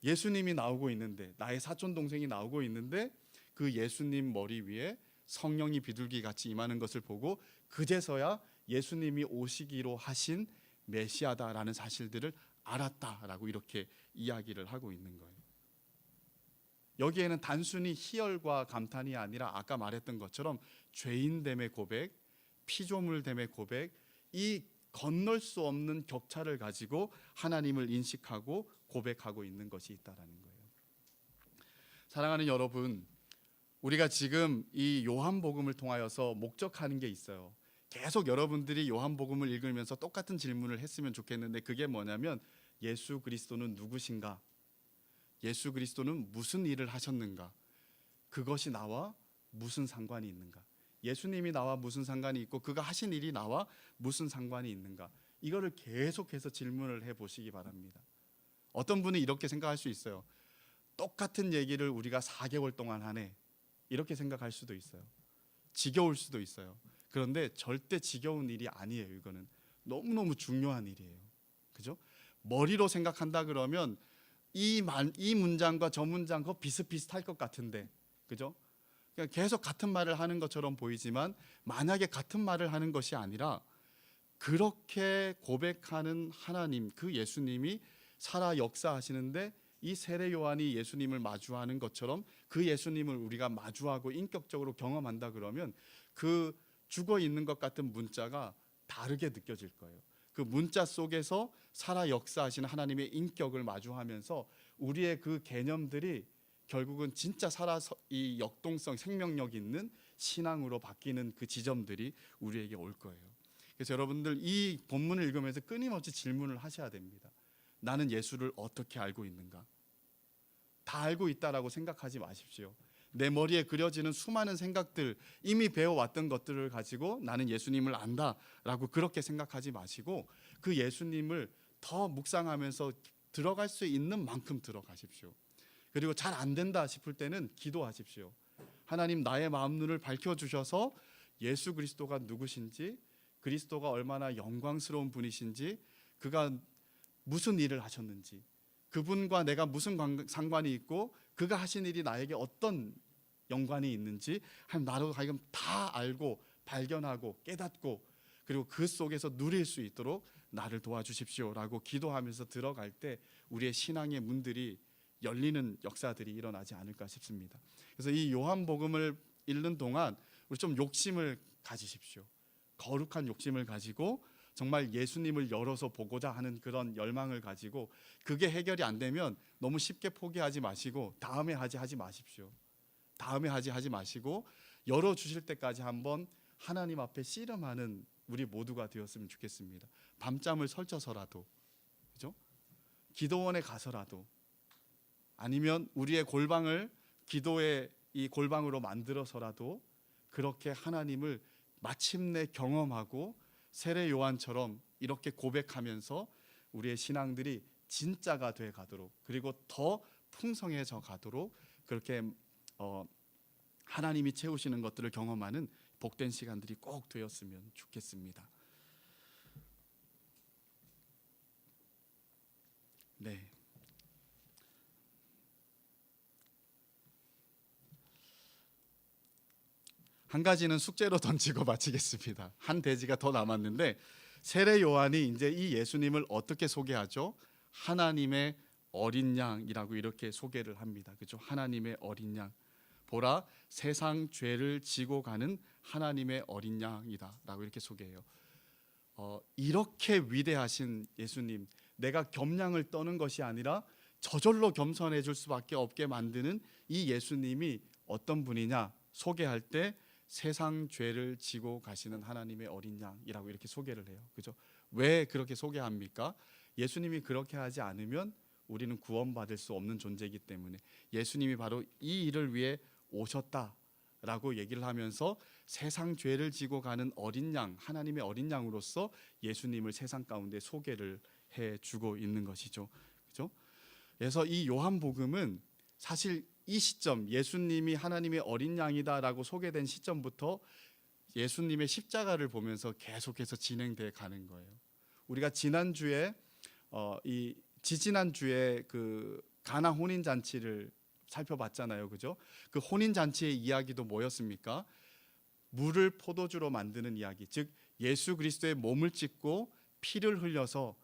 예수님이 나오고 있는데 나의 사촌 동생이 나오고 있는데 그 예수님 머리 위에 성령이 비둘기같이 임하는 것을 보고 그제서야 예수님이 오시기로 하신 메시아다라는 사실들을 알았다라고 이렇게 이야기를 하고 있는 거예요. 여기에는 단순히 희열과 감탄이 아니라 아까 말했던 것처럼 죄인됨의 고백, 피조물됨의 고백, 이 건널 수 없는 격차를 가지고 하나님을 인식하고 고백하고 있는 것이 있다라는 거예요. 사랑하는 여러분, 우리가 지금 이 요한복음을 통하여서 목적하는 게 있어요. 계속 여러분들이 요한복음을 읽으면서 똑같은 질문을 했으면 좋겠는데 그게 뭐냐면 예수 그리스도는 누구신가? 예수 그리스도는 무슨 일을 하셨는가? 그것이 나와 무슨 상관이 있는가? 예수님이 나와 무슨 상관이 있고 그가 하신 일이 나와 무슨 상관이 있는가? 이거를 계속해서 질문을 해보시기 바랍니다. 어떤 분은 이렇게 생각할 수 있어요. 똑같은 얘기를 우리가 4개월 동안 하네. 이렇게 생각할 수도 있어요. 지겨울 수도 있어요. 그런데 절대 지겨운 일이 아니에요. 이거는 너무너무 중요한 일이에요. 그죠? 머리로 생각한다 그러면 이 문장과 저 문장 그 비슷비슷할 것 같은데, 그죠? 그냥 계속 같은 말을 하는 것처럼 보이지만 만약에 같은 말을 하는 것이 아니라 그렇게 고백하는 하나님, 그 예수님이 살아 역사하시는데 이 세례 요한이 예수님을 마주하는 것처럼 그 예수님을 우리가 마주하고 인격적으로 경험한다 그러면 그 죽어 있는 것 같은 문자가 다르게 느껴질 거예요. 그 문자 속에서 살아 역사하시는 하나님의 인격을 마주하면서 우리의 그 개념들이 결국은 진짜 살아서 이 역동성, 생명력 있는 신앙으로 바뀌는 그 지점들이 우리에게 올 거예요. 그래서 여러분들 이 본문을 읽으면서 끊임없이 질문을 하셔야 됩니다. 나는 예수를 어떻게 알고 있는가? 다 알고 있다라고 생각하지 마십시오. 내 머리에 그려지는 수많은 생각들, 이미 배워왔던 것들을 가지고 나는 예수님을 안다라고 그렇게 생각하지 마시고 그 예수님을 더 묵상하면서 들어갈 수 있는 만큼 들어가십시오. 그리고 잘 안 된다 싶을 때는 기도하십시오. 하나님, 나의 마음 눈을 밝혀주셔서 예수 그리스도가 누구신지, 그리스도가 얼마나 영광스러운 분이신지, 그가 무슨 일을 하셨는지, 그분과 내가 무슨 상관이 있고 그가 하신 일이 나에게 어떤 연관이 있는지 나로 하여금 다 알고 발견하고 깨닫고 그리고 그 속에서 누릴 수 있도록 나를 도와주십시오라고 기도하면서 들어갈 때 우리의 신앙의 문들이 열리는 역사들이 일어나지 않을까 싶습니다. 그래서 이 요한복음을 읽는 동안 우리 좀 욕심을 가지십시오. 거룩한 욕심을 가지고 정말 예수님을 열어서 보고자 하는 그런 열망을 가지고 그게 해결이 안 되면 너무 쉽게 포기하지 마시고 다음에 하지 마십시오. 다음에 하지 마시고 열어주실 때까지 한번 하나님 앞에 씨름하는 우리 모두가 되었으면 좋겠습니다. 밤잠을 설쳐서라도, 그죠? 기도원에 가서라도, 아니면 우리의 골방을 기도의 이 골방으로 만들어서라도 그렇게 하나님을 마침내 경험하고 세례 요한처럼 이렇게 고백하면서 우리의 신앙들이 진짜가 돼 가도록, 그리고 더 풍성해져 가도록 그렇게 하나님이 채우시는 것들을 경험하는 복된 시간들이 꼭 되었으면 좋겠습니다. 네. 한 가지는 숙제로 던지고 마치겠습니다. 한 대지가 더 남았는데, 세례 요한이 이제 이 예수님을 어떻게 소개하죠? 하나님의 어린 양이라고 이렇게 소개를 합니다. 그죠? 하나님의 어린 양. 보라, 세상 죄를 지고 가는 하나님의 어린 양이다라고 이렇게 소개해요. 이렇게 위대하신 예수님, 내가 겸양을 떠는 것이 아니라 저절로 겸손해질 수밖에 없게 만드는 이 예수님이 어떤 분이냐 소개할 때 세상 죄를 지고 가시는 하나님의 어린 양이라고 이렇게 소개를 해요. 그죠? 왜 그렇게 소개합니까? 예수님이 그렇게 하지 않으면 우리는 구원받을 수 없는 존재이기 때문에 예수님이 바로 이 일을 위해 오셨다라고 얘기를 하면서 세상 죄를 지고 가는 어린 양, 하나님의 어린 양으로서 예수님을 세상 가운데 소개를 해주고 있는 것이죠. 그죠? 그래서 이 요한복음은 사실 이 시점, 예수님이 하나님의 어린 양이다라고 소개된 시점부터 예수님의 십자가를 보면서 계속해서 진행돼 가는 거예요. 우리가 지난주에 지지난주에 그 가나 혼인 잔치를 살펴봤잖아요. 그죠? 그 혼인 잔치의 이야기도 뭐였습니까? 물을 포도주로 만드는 이야기. 즉 예수 그리스도의 몸을 찢고 피를 흘려서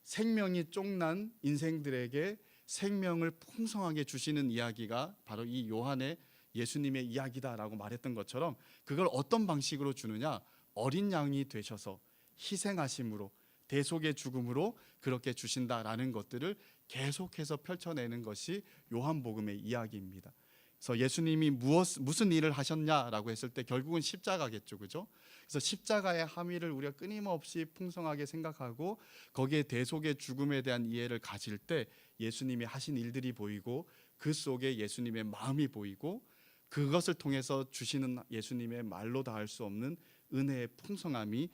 생명이 쫑난 인생들에게 생명을 풍성하게 주시는 이야기가 바로 이 요한의 예수님의 이야기다라고 말했던 것처럼, 그걸 어떤 방식으로 주느냐? 어린 양이 되셔서 희생하심으로, 대속의 죽음으로 그렇게 주신다라는 것들을 계속해서 펼쳐내는 것이 요한복음의 이야기입니다. 그래서 예수님이 무슨 일을 하셨냐라고 했을 때 결국은 십자가겠죠. 그죠? 그래서 십자가의 함의를 우리가 끊임없이 풍성하게 생각하고 거기에 대속의 죽음에 대한 이해를 가질 때 예수님이 하신 일들이 보이고 그 속에 예수님의 마음이 보이고 그것을 통해서 주시는 예수님의 말로 다할 수 없는 은혜의 풍성함이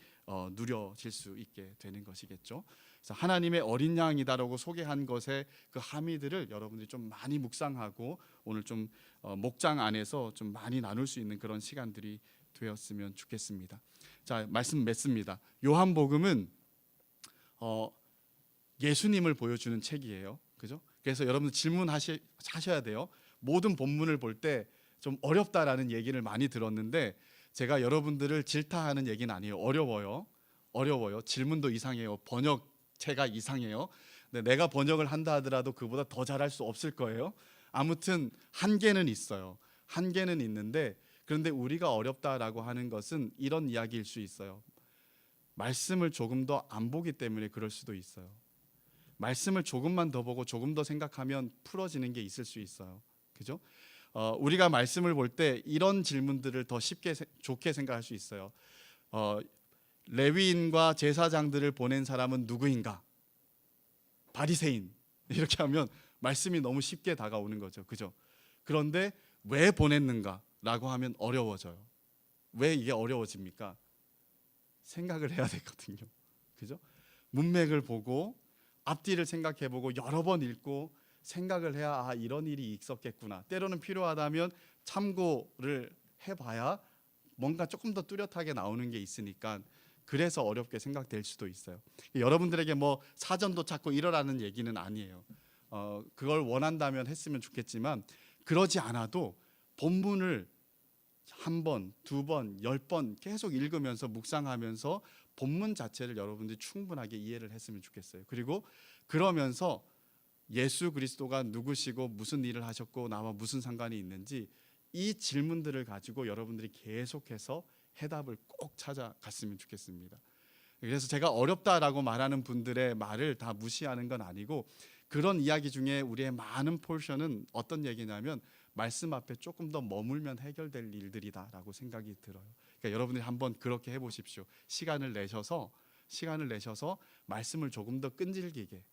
누려질 수 있게 되는 것이겠죠. 그래서 하나님의 어린 양이다라고 소개한 것의 그 함의들을 여러분들이 좀 많이 묵상하고 오늘 좀 목장 안에서 좀 많이 나눌 수 있는 그런 시간들이 되었으면 좋겠습니다. 자, 말씀 맺습니다. 요한복음은 예수님을 보여주는 책이에요. 그죠? 그래서 여러분들 질문하셔야 돼요. 모든 본문을 볼 때 좀 어렵다라는 얘기를 많이 들었는데 제가 여러분들을 질타하는 얘기는 아니에요. 어려워요. 질문도 이상해요. 번역체가 이상해요. 근데 내가 번역을 한다 하더라도 그보다 더 잘할 수 없을 거예요. 아무튼 한계는 있어요. 한계는 있는데, 그런데 우리가 어렵다라고 하는 것은 이런 이야기일 수 있어요. 말씀을 조금 더 안 보기 때문에 그럴 수도 있어요. 말씀을 조금만 더 보고 조금 더 생각하면 풀어지는 게 있을 수 있어요. 그죠? 우리가 말씀을 볼 때 이런 질문들을 더 쉽게 좋게 생각할 수 있어요. 레위인과 제사장들을 보낸 사람은 누구인가? 바리새인. 이렇게 하면 말씀이 너무 쉽게 다가오는 거죠. 그죠? 그런데 왜 보냈는가라고 하면 어려워져요. 왜 이게 어려워집니까? 생각을 해야 되거든요. 그죠? 문맥을 보고 앞뒤를 생각해보고 여러 번 읽고 생각을 해야 이런 일이 있었겠구나. 때로는 필요하다면 참고를 해봐야 뭔가 조금 더 뚜렷하게 나오는 게 있으니까 그래서 어렵게 생각될 수도 있어요. 여러분들에게 뭐 사전도 찾고 이러라는 얘기는 아니에요. 그걸 원한다면 했으면 좋겠지만 그러지 않아도 본문을 한 번, 두 번, 10번 계속 읽으면서 묵상하면서 본문 자체를 여러분들이 충분하게 이해를 했으면 좋겠어요. 그리고 그러면서 예수 그리스도가 누구시고 무슨 일을 하셨고 나와 무슨 상관이 있는지 이 질문들을 가지고 여러분들이 계속해서 해답을 꼭 찾아갔으면 좋겠습니다. 그래서 제가 어렵다라고 말하는 분들의 말을 다 무시하는 건 아니고, 그런 이야기 중에 우리의 많은 포션은 어떤 얘기냐면 말씀 앞에 조금 더 머물면 해결될 일들이다라고 생각이 들어요. 그러니까 여러분들이 한번 그렇게 해보십시오. 시간을 내셔서 말씀을 조금 더 끈질기게,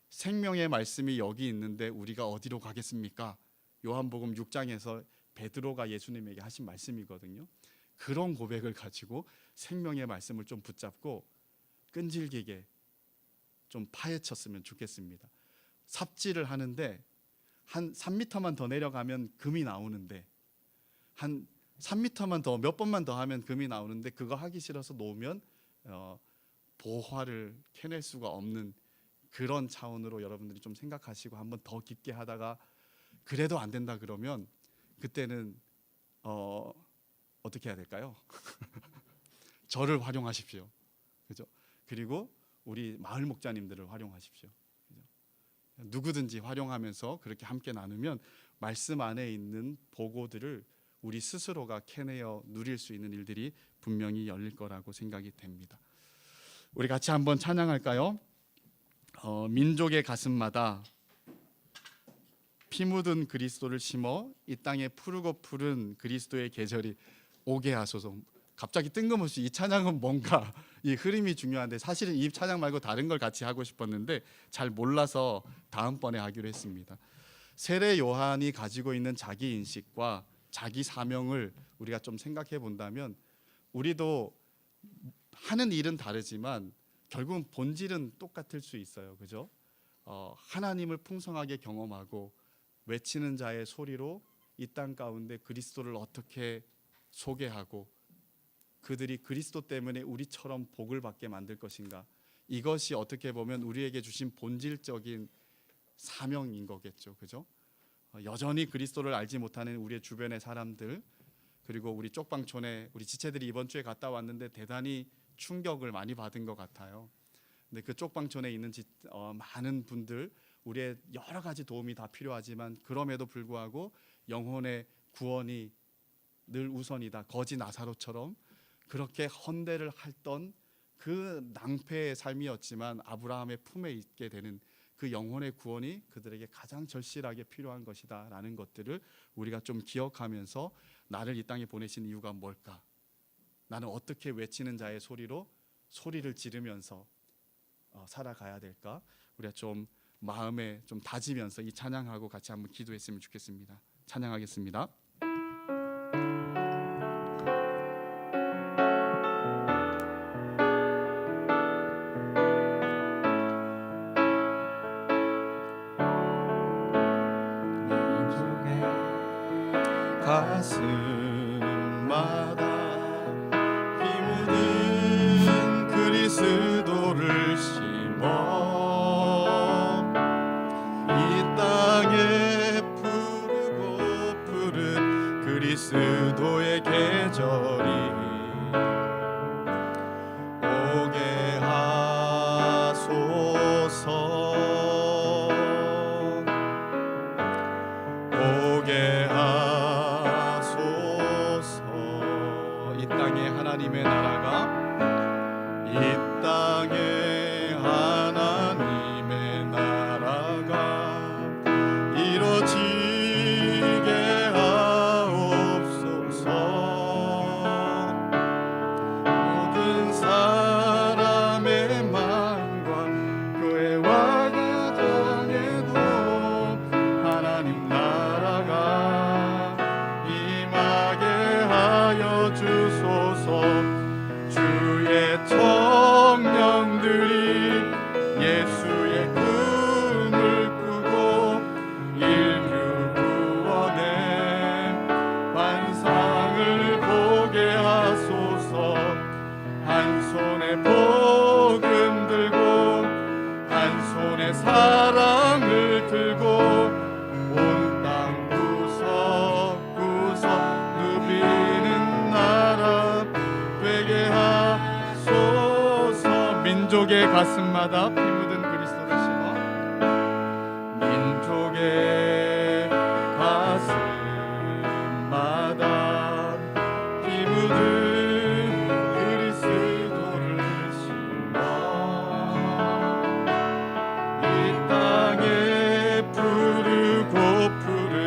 생명의 말씀이 여기 있는데 우리가 어디로 가겠습니까? 요한복음 6장에서 베드로가 예수님에게 하신 말씀이거든요. 그런 고백을 가지고 생명의 말씀을 좀 붙잡고 끈질기게 좀 파헤쳤으면 좋겠습니다. 삽질을 하는데 한 3m만 더 내려가면 금이 나오는데, 한 3m만 더, 몇 번만 더 하면 금이 나오는데, 그거 하기 싫어서 놓으면 보화를 캐낼 수가 없는 그런 차원으로 여러분들이 좀 생각하시고, 한번 더 깊게 하다가 그래도 안 된다 그러면 그때는 어떻게 해야 될까요? 저를 활용하십시오. 그죠? 그리고 우리 마을 목자님들을 활용하십시오. 그죠? 누구든지 활용하면서 그렇게 함께 나누면 말씀 안에 있는 보고들을 우리 스스로가 캐내어 누릴 수 있는 일들이 분명히 열릴 거라고 생각이 됩니다. 우리 같이 한번 찬양할까요? 민족의 가슴마다 피 묻은 그리스도를 심어 이 땅에 푸르고 푸른 그리스도의 계절이 오게 하소서. 갑자기 뜬금없이 이 찬양은 뭔가 이 흐름이 중요한데, 사실은 이 찬양 말고 다른 걸 같이 하고 싶었는데 잘 몰라서 다음번에 하기로 했습니다. 세례 요한이 가지고 있는 자기 인식과 자기 사명을 우리가 좀 생각해 본다면, 우리도 하는 일은 다르지만 결국은 본질은 똑같을 수 있어요. 그죠? 하나님을 풍성하게 경험하고 외치는 자의 소리로 이 땅 가운데 그리스도를 어떻게 소개하고 그들이 그리스도 때문에 우리처럼 복을 받게 만들 것인가, 이것이 어떻게 보면 우리에게 주신 본질적인 사명인 거겠죠. 그죠? 여전히 그리스도를 알지 못하는 우리의 주변의 사람들, 그리고 우리 쪽방촌에 우리 지체들이 이번 주에 갔다 왔는데 대단히 충격을 많이 받은 것 같아요. 근데 그 쪽방촌에 있는 많은 분들, 우리의 여러 가지 도움이 다 필요하지만 그럼에도 불구하고 영혼의 구원이 늘 우선이다. 거지 나사로처럼 그렇게 헌대를 했던 그 낭패의 삶이었지만 아브라함의 품에 있게 되는 그 영혼의 구원이 그들에게 가장 절실하게 필요한 것이다 라는 것들을 우리가 좀 기억하면서, 나를 이 땅에 보내신 이유가 뭘까? 나는 어떻게 외치는 자의 소리로 소리를 지르면서 살아가야 될까? 우리가 좀 마음에 좀 다지면서 이 찬양하고 같이 한번 기도했으면 좋겠습니다. 찬양하겠습니다. 가슴마다 피 묻은 그리스도를 심어 이 땅에 푸르고 푸른 그리스도의 계절이 오게 하소서. 오게 하나님의 나라가, 이 땅에 하나님의 나라가 이루어지게 하옵소서. 모든 사람의 마음과 교회와 가정에도 하나님 나라가 임하게 하여 주소서. 주의 청년들이 예수의 꿈을 꾸고 인류 구원의 환상을 보게 하소서. 한 손에 복음 들고 한 손에 사랑을 들고 온 땅 구석구석 누비는 나라 되게 하소서. 민족의 가슴마다 피 묻은 그리스도를 심어 민족의 가슴마다 피 묻은 그리스도를 심어 이 땅에 푸르고 푸른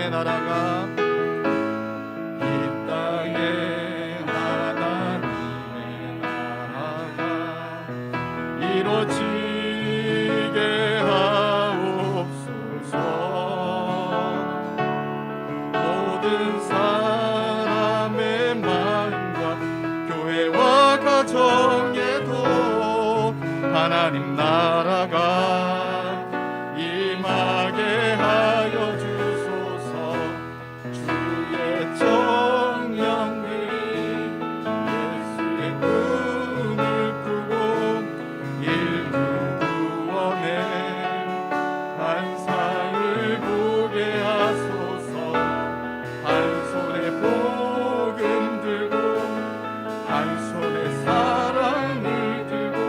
하나님의 나라가 이 땅에 하나님의 나라가 이루어지게 하옵소서. 모든 사람의 마음과 교회와 가정에도 하나님 나라가 임하게 하여 주소서. 주의 청년들이 예수의 꿈을 꾸고 인류 구원의 환상을 보게 하소서. 한 손에 복음 들고 한 손에 사랑을 들고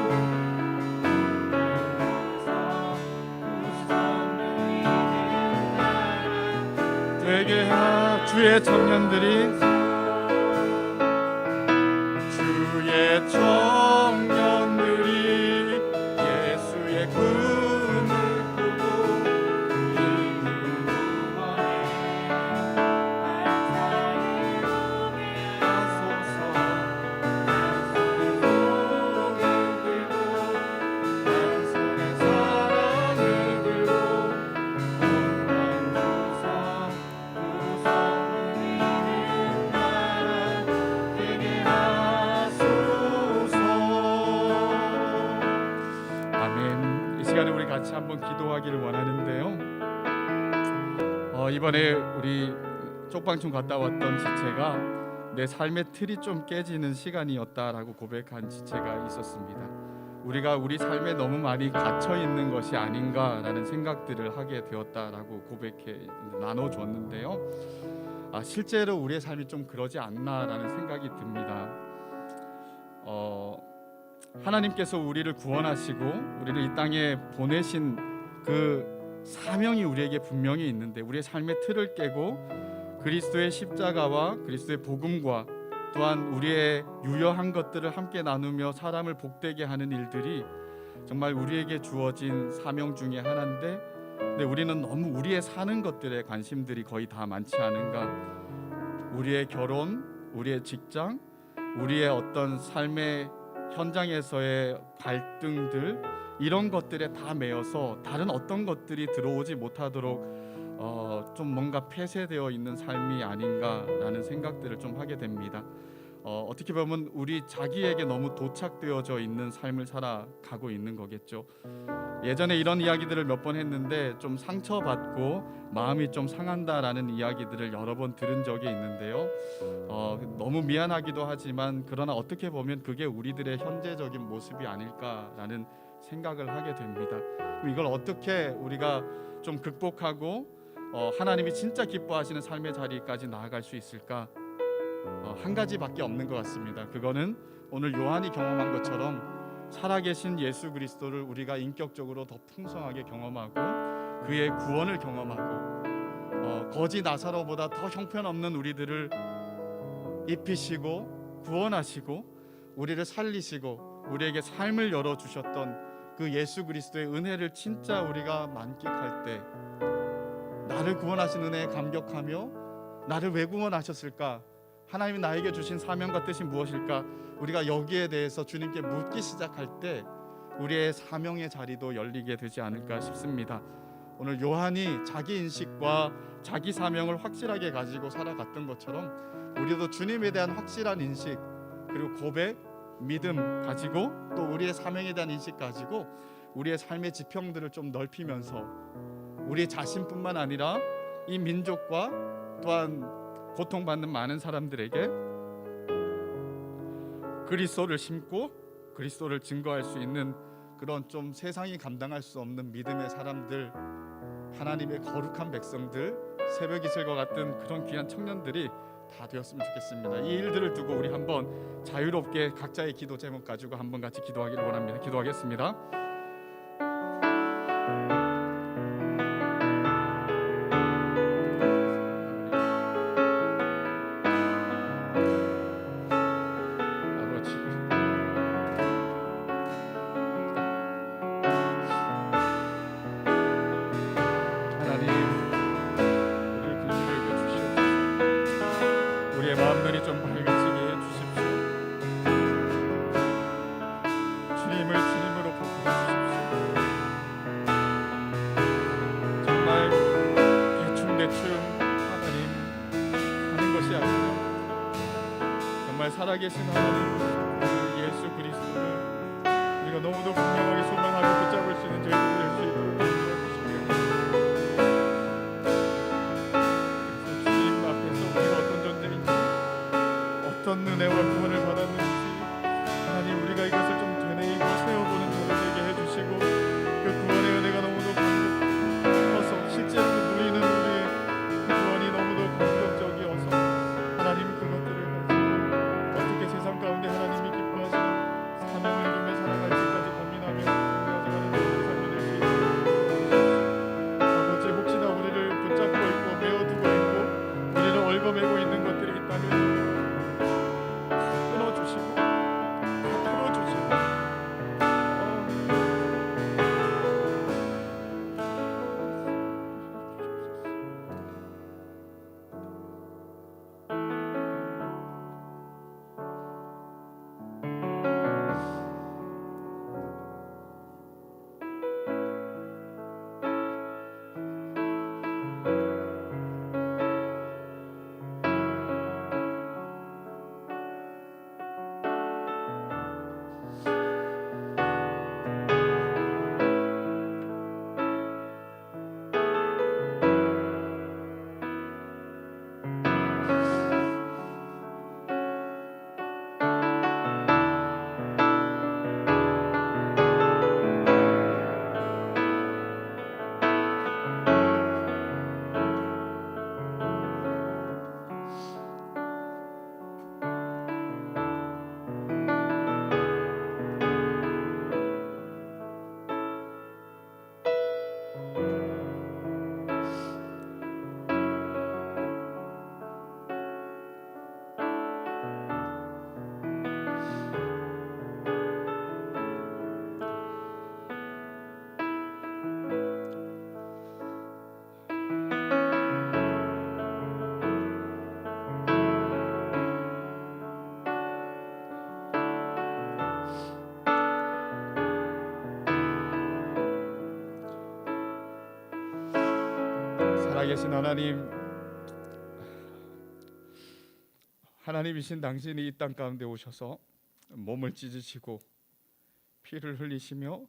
되게 주의 청년들이 예수의 꿈을 꾸고 인류 하소서. 한 손에 사랑을 들고 아멘. 이 시간에 우리 같이 한번 기도하기를 원하는데요. 이번에 우리 쪽방촌 갔다 왔던 지체가 내 삶의 틀이 좀 깨지는 시간이었다라고 고백한 지체가 있었습니다. 우리가 우리 삶에 너무 많이 갇혀 있는 것이 아닌가라는 생각들을 하게 되었다라고 고백해 나눠줬는데요. 실제로 우리의 삶이 좀 그러지 않나라는 생각이 듭니다. 하나님께서 우리를 구원하시고 우리를 이 땅에 보내신 그 사명이 우리에게 분명히 있는데 우리의 삶의 틀을 깨고 그리스도의 십자가와 그리스도의 복음과 또한 우리의 유효한 것들을 함께 나누며 사람을 복되게 하는 일들이 정말 우리에게 주어진 사명 중에 하나인데, 근데 우리는 너무 우리의 사는 것들에 관심들이 거의 다 많지 않은가. 우리의 결혼, 우리의 직장, 우리의 어떤 삶의 현장에서의 갈등들, 이런 것들에 다 매여서 다른 어떤 것들이 들어오지 못하도록 좀 뭔가 폐쇄되어 있는 삶이 아닌가라는 생각들을 좀 하게 됩니다. 어떻게 보면 우리 자기에게 너무 도착되어져 있는 삶을 살아가고 있는 거겠죠. 예전에 이런 이야기들을 몇 번 했는데 좀 상처받고 마음이 좀 상한다라는 이야기들을 여러 번 들은 적이 있는데요. 너무 미안하기도 하지만 그러나 어떻게 보면 그게 우리들의 현재적인 모습이 아닐까라는 생각을 하게 됩니다. 그럼 이걸 어떻게 우리가 좀 극복하고 하나님이 진짜 기뻐하시는 삶의 자리까지 나아갈 수 있을까? 한 가지밖에 없는 것 같습니다. 그거는 오늘 요한이 경험한 것처럼 살아계신 예수 그리스도를 우리가 인격적으로 더 풍성하게 경험하고 그의 구원을 경험하고 거지 나사로보다 더 형편없는 우리들을 입히시고 구원하시고 우리를 살리시고 우리에게 삶을 열어주셨던 그 예수 그리스도의 은혜를 진짜 우리가 만끽할 때, 나를 구원하신 은혜에 감격하며 나를 왜 구원하셨을까? 하나님이 나에게 주신 사명과 뜻이 무엇일까? 우리가 여기에 대해서 주님께 묻기 시작할 때 우리의 사명의 자리도 열리게 되지 않을까 싶습니다. 오늘 요한이 자기 인식과 자기 사명을 확실하게 가지고 살아갔던 것처럼 우리도 주님에 대한 확실한 인식 그리고 고백, 믿음 가지고 또 우리의 사명에 대한 인식 가지고 우리의 삶의 지평들을 좀 넓히면서 우리 자신뿐만 아니라 이 민족과 또한 고통받는 많은 사람들에게 그리스도를 심고 그리스도를 증거할 수 있는 그런 좀 세상이 감당할 수 없는 믿음의 사람들, 하나님의 거룩한 백성들, 새벽 이슬과 같은 그런 귀한 청년들이 다 되었으면 좋겠습니다. 이 일들을 두고 우리 한번 자유롭게 각자의 기도 제목 가지고 한번 같이 기도하기를 원합니다. 기도하겠습니다. 좀 밝아지게 해 주십시오. 주님을 주님으로 바꾸어 주십시오. 정말 대충 하나님 하는 것이 아니라 정말 살아계신 하나님 그 예수 그리스도를 우리가 너무도 분명하게 소망하고 붙잡을 수 있는 저희들이 될 수 있도록 도와주시옵소서. 그래서 주님 앞에서 우리가 어떤 존재인지, 어떤 은혜와 구원을 받았는지 하나님 우리가 이것을 좀 되뇌이고 세워보는 저를 되게 해주시고, 그 구원의 은혜가 너무도 감격해서 실제로 누리는 우리의 그 구원이 너무도 감격적이어서 하나님 그것들을 가지고 어떻게 세상 가운데 하나님이 기뻐하시는 사명을 이루며 살아갈지까지 고민하며 가져가는 저희의 삶이 될 수 있도록 아버지, 혹시나 우리를 붙잡고 있고 메어두고 있고 우리를 얽어매고 있는 것들이 있다면 끊어주시고 풀어주시고 살아계신 하나님이신 당신이 이 땅 가운데 오셔서 몸을 찢으시고 피를 흘리시며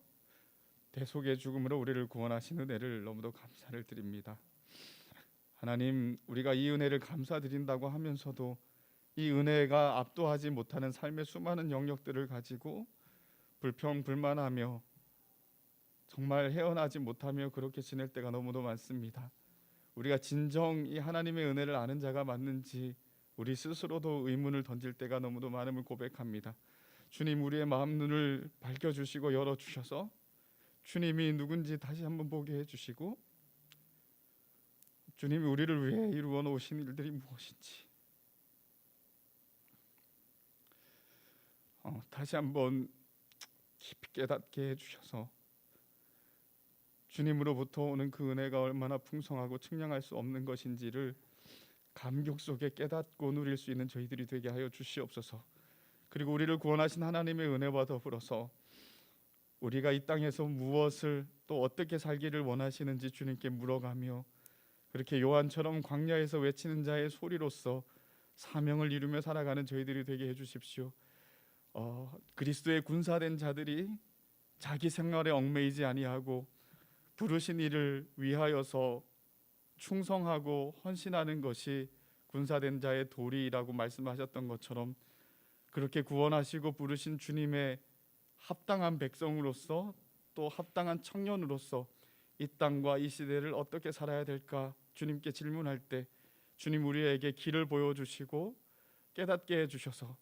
대속의 죽음으로 우리를 구원하신 은혜를 너무도 감사를 드립니다. 하나님, 우리가 이 은혜를 감사드린다고 하면서도 이 은혜가 압도하지 못하는 삶의 수많은 영역들을 가지고 불평불만하며 정말 헤어나지 못하며 그렇게 지낼 때가 너무도 많습니다. 우리가 진정 이 하나님의 은혜를 아는 자가 맞는지 우리 스스로도 의문을 던질 때가 너무도 많음을 고백합니다. 주님, 우리의 마음 눈을 밝혀주시고 열어주셔서 주님이 누군지 다시 한번 보게 해주시고, 주님이 우리를 위해 이루어 놓으신 일들이 무엇인지 다시 한번 깊이 깨닫게 해주셔서 주님으로부터 오는 그 은혜가 얼마나 풍성하고 측량할 수 없는 것인지를 감격 속에 깨닫고 누릴 수 있는 저희들이 되게 하여 주시옵소서. 그리고 우리를 구원하신 하나님의 은혜와 더불어서 우리가 이 땅에서 무엇을 또 어떻게 살기를 원하시는지 주님께 물어가며 그렇게 요한처럼 광야에서 외치는 자의 소리로서 사명을 이루며 살아가는 저희들이 되게 해주십시오. 그리스도의 군사된 자들이 자기 생활에 얽매이지 아니하고 부르신 이를 위하여서 충성하고 헌신하는 것이 군사된 자의 도리라고 말씀하셨던 것처럼, 그렇게 구원하시고 부르신 주님의 합당한 백성으로서 또 합당한 청년으로서 이 땅과 이 시대를 어떻게 살아야 될까 주님께 질문할 때 주님 우리에게 길을 보여주시고 깨닫게 해주셔서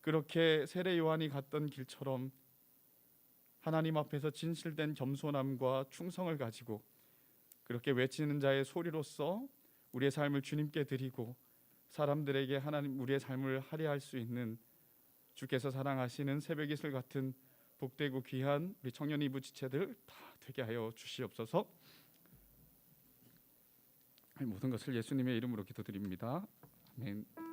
그렇게 세례 요한이 갔던 길처럼 하나님 앞에서 진실된 겸손함과 충성을 가지고 그렇게 외치는 자의 소리로서 우리의 삶을 주님께 드리고 사람들에게 하나님 우리의 삶을 할애할 수 있는 주께서 사랑하시는 새벽 이슬 같은 복되고 귀한 우리 청년 이부 지체들 다 되게 하여 주시옵소서. 모든 것을 예수님의 이름으로 기도드립니다. 아멘.